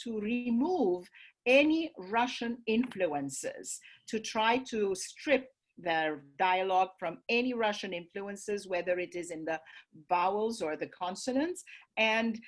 to remove any Russian influences, to try to strip their dialogue from any Russian influences, whether it is in the vowels or the consonants. And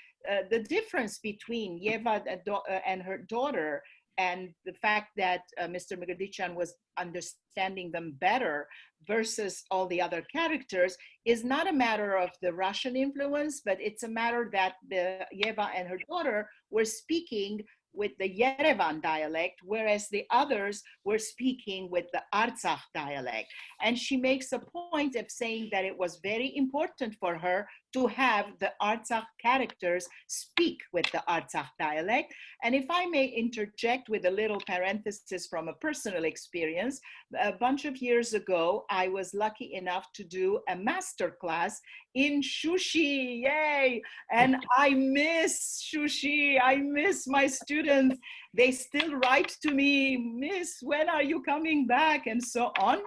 the difference between YEVA and her daughter and the fact that Mr. Migradichan was understanding them better versus all the other characters is not a matter of the Russian influence, but it's a matter that the YEVA and her daughter were speaking with the Yerevan dialect, whereas the others were speaking with the Artsakh dialect. And she makes a point of saying that it was very important for her to have the Artsakh characters speak with the Artsakh dialect. And if I may interject with a little parenthesis from a personal experience, a bunch of years ago, I was lucky enough to do a master class in Shushi, yay! And I miss Shushi, I miss my students. They still write to me, Miss, when are you coming back? And so on.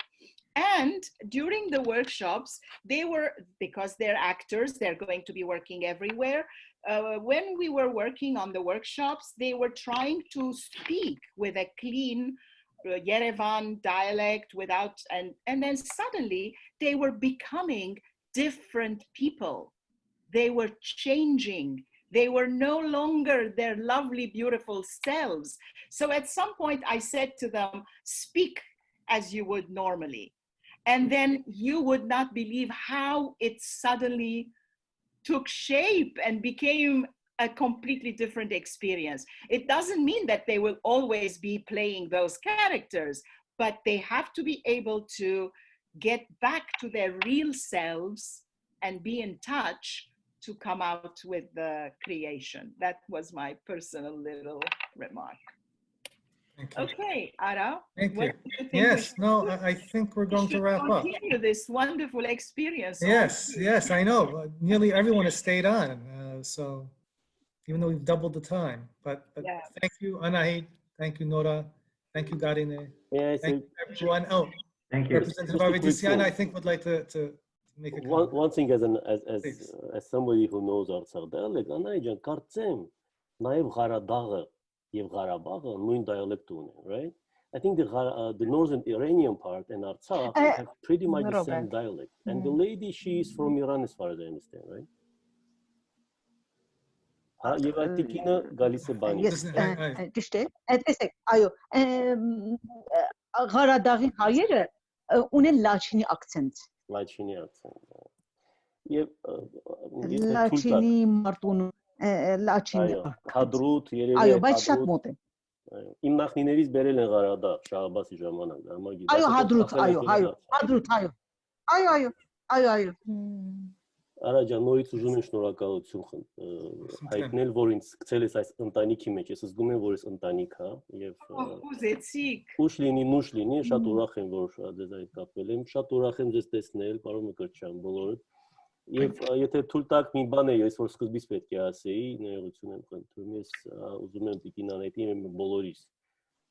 And during the workshops, they were, because they're actors, they're going to be working everywhere. When we were working on the workshops, they were trying to speak with a clean Yerevan dialect without, and then suddenly they were becoming different people. They were changing. They were no longer their lovely, beautiful selves. So at some point I said to them, speak as you would normally. And then you would not believe how it suddenly took shape and became a completely different experience. It doesn't mean that they will always be playing those characters, but they have to be able to get back to their real selves and be in touch to come out with the creation. That was my personal little remark. Thank you. Okay, Ara. Thank what you. do you think Yes, no, I think we're going to wrap up. Continue this wonderful experience. Yes, yes, I know. Nearly everyone has stayed on, so even though we've doubled the time. But Yeah. thank you, Anahid. Thank you, Nora. Thank you, Garine. May I Thank say you, everyone. Oh, Thank you. Representative Avedisian, I think would like to make a comment. one thing as Please. somebody who knows Artsakh dialect, Anahid, կարծեմ նաև Ղարաբաղը եւ Ղարաբաղը նույն dialect ունեն, right? I think the northern Iranian part and Artsakh have pretty much the same dialect. And the lady, she is from Iran as far as I understand, right? Եվ այդ տիկինը գալիս է բանից։ Ճիշտ է, այդտեսեք, այո, Ղարադաղի հայերը ունեն լաչինի ակցենտ։ Լաչինի ակցենտ։ Եվ լաչինի մարտուն լաչինի։ Այո, հադրուտ, երևի։ Այո, բայց շատ մոտ է։ Իմ նախնիներից բերել են Ղարադաղ, Շահաբասի ժամանակ, դա մագի։ Այո, հադրուտ, այո, հադրուտ, այո։ Այո, այո, այո, այո։ Արա ջան, նորից ուզում եմ շնորհակալություն հայտնել, որ ինձ գցել ես այս ընտանիքի մեջ, ես զգում եմ, որ ես ընտանիք հա, եւ ուզեցիք։ Ուշ լինի, նուշ լինի, շատ ուրախ եմ, որ ձեզ այդ կապվել եմ, շատ ուրախ եմ ձեզ տեսնել, պարոն Մկրտչյան, բոլորդ։ Եվ եթե թույլ տաք մի բան է, ես որ սկզբից պետք է ասեի, ներողություն եմ խնդրում, ես ուզում եմ Տիկին Անահիտին եւ բոլորիս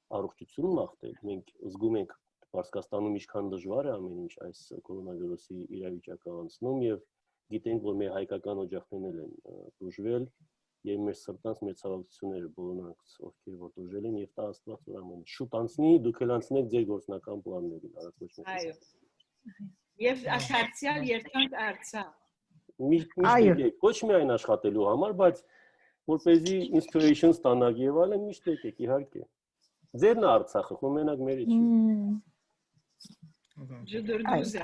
առողջություն մաղթել, մենք զգում ենք Պարսկաստանում ինչքան դժվար է ամեն ինչ այս կորոնավիրուսի իրավիճակը անցնում եւ գիտենք, որ մեր հայկական օջախներն են դժվել եւ մեր սրտանց մեր ցավակցությունները բոլորնանց ովքեր որ դժվել են եւ տա Աստված ուրեմն շուտ անցնի, դուք էլ անցնեք ձեր գործնական պլաններին, արած ոչ մեկ։ Եվ աթարցիալ երթանք արցա։ Միշտ Այո։ եկեք, ոչ միայն աշխատելու համար, բայց որպեսզի inspiration ստանաք եւ այլն, միշտ եկեք, իհարկե։ Ձերն է Արցախը, խո մենակ մերը չի։ Ջդրդուզ է։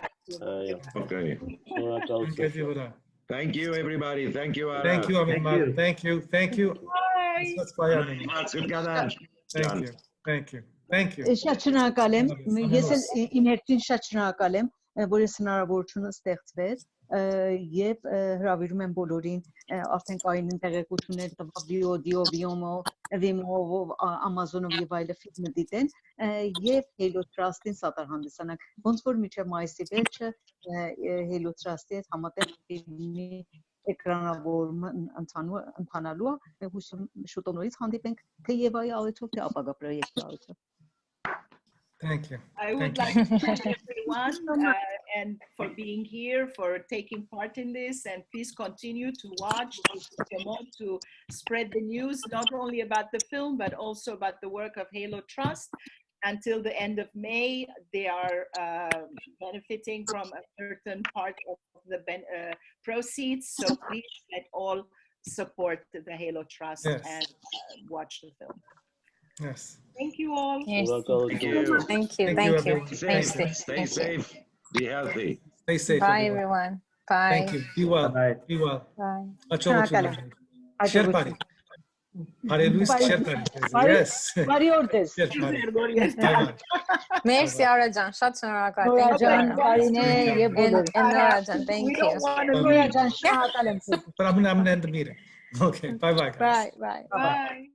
Այո։ Okay. Շնորհակալություն։ Thank you, everybody. Thank you, Ara. Thank you, everyone. Thank you. Thank you. Bye. That's why I'm in. Thank you. Thank you. Thank you. Շատ շնորհակալ եմ։ Ես Ամենուս։ էլ իմ հերթին շատ շնորհակալ եմ, որ ես հնարավորությունը ստեղծվեց եւ հրավիրում եմ բոլորին արդեն կային տեղեկություններ տվավ VOD-ով, Vimeo-ով, Amazon-ով եւ այլը ֆիլմը դիտեն եւ Halo Trust-ին սատար հանդիսանանք։ Ոնց որ մինչեւ մայիսի վերջը Halo Trust-ի հետ համատեղ ֆիլմի էկրանավորման ընթանալու է, հույսում շուտով նորից հանդիպենք թե Եվայի ալիթով, թե ապագա պրոյեկտի ալիթով։ Thank you. I would Thank like to thank everyone and for being here, for taking part in this, and please continue to watch, to promote, to spread the news, not only about the film, but also about the work of Halo Trust. Until the end of May, they are benefiting from a certain part of the proceeds. So please let all support the Halo Trust and watch the film. Yes. Thank you all. Yes. Thank you. Thank you. everyone. Stay safe. Be healthy. Stay safe. Bye, everyone. Bye. Thank you. Be well. Bye. Be well. Bye. Share party. Share party. Yes. Բարի օր ձեզ։ Share party. Merci, Arajan. Շատ շնորհակալ։ Նորա Thank you. ջան, բարինե եւ բոլոր։ And Nora-jan, thank you. Նորա ջան, շնորհակալ եմ ձեզ։ But I'm going to end the meeting. Okay. Bye-bye, guys. Bye. Bye.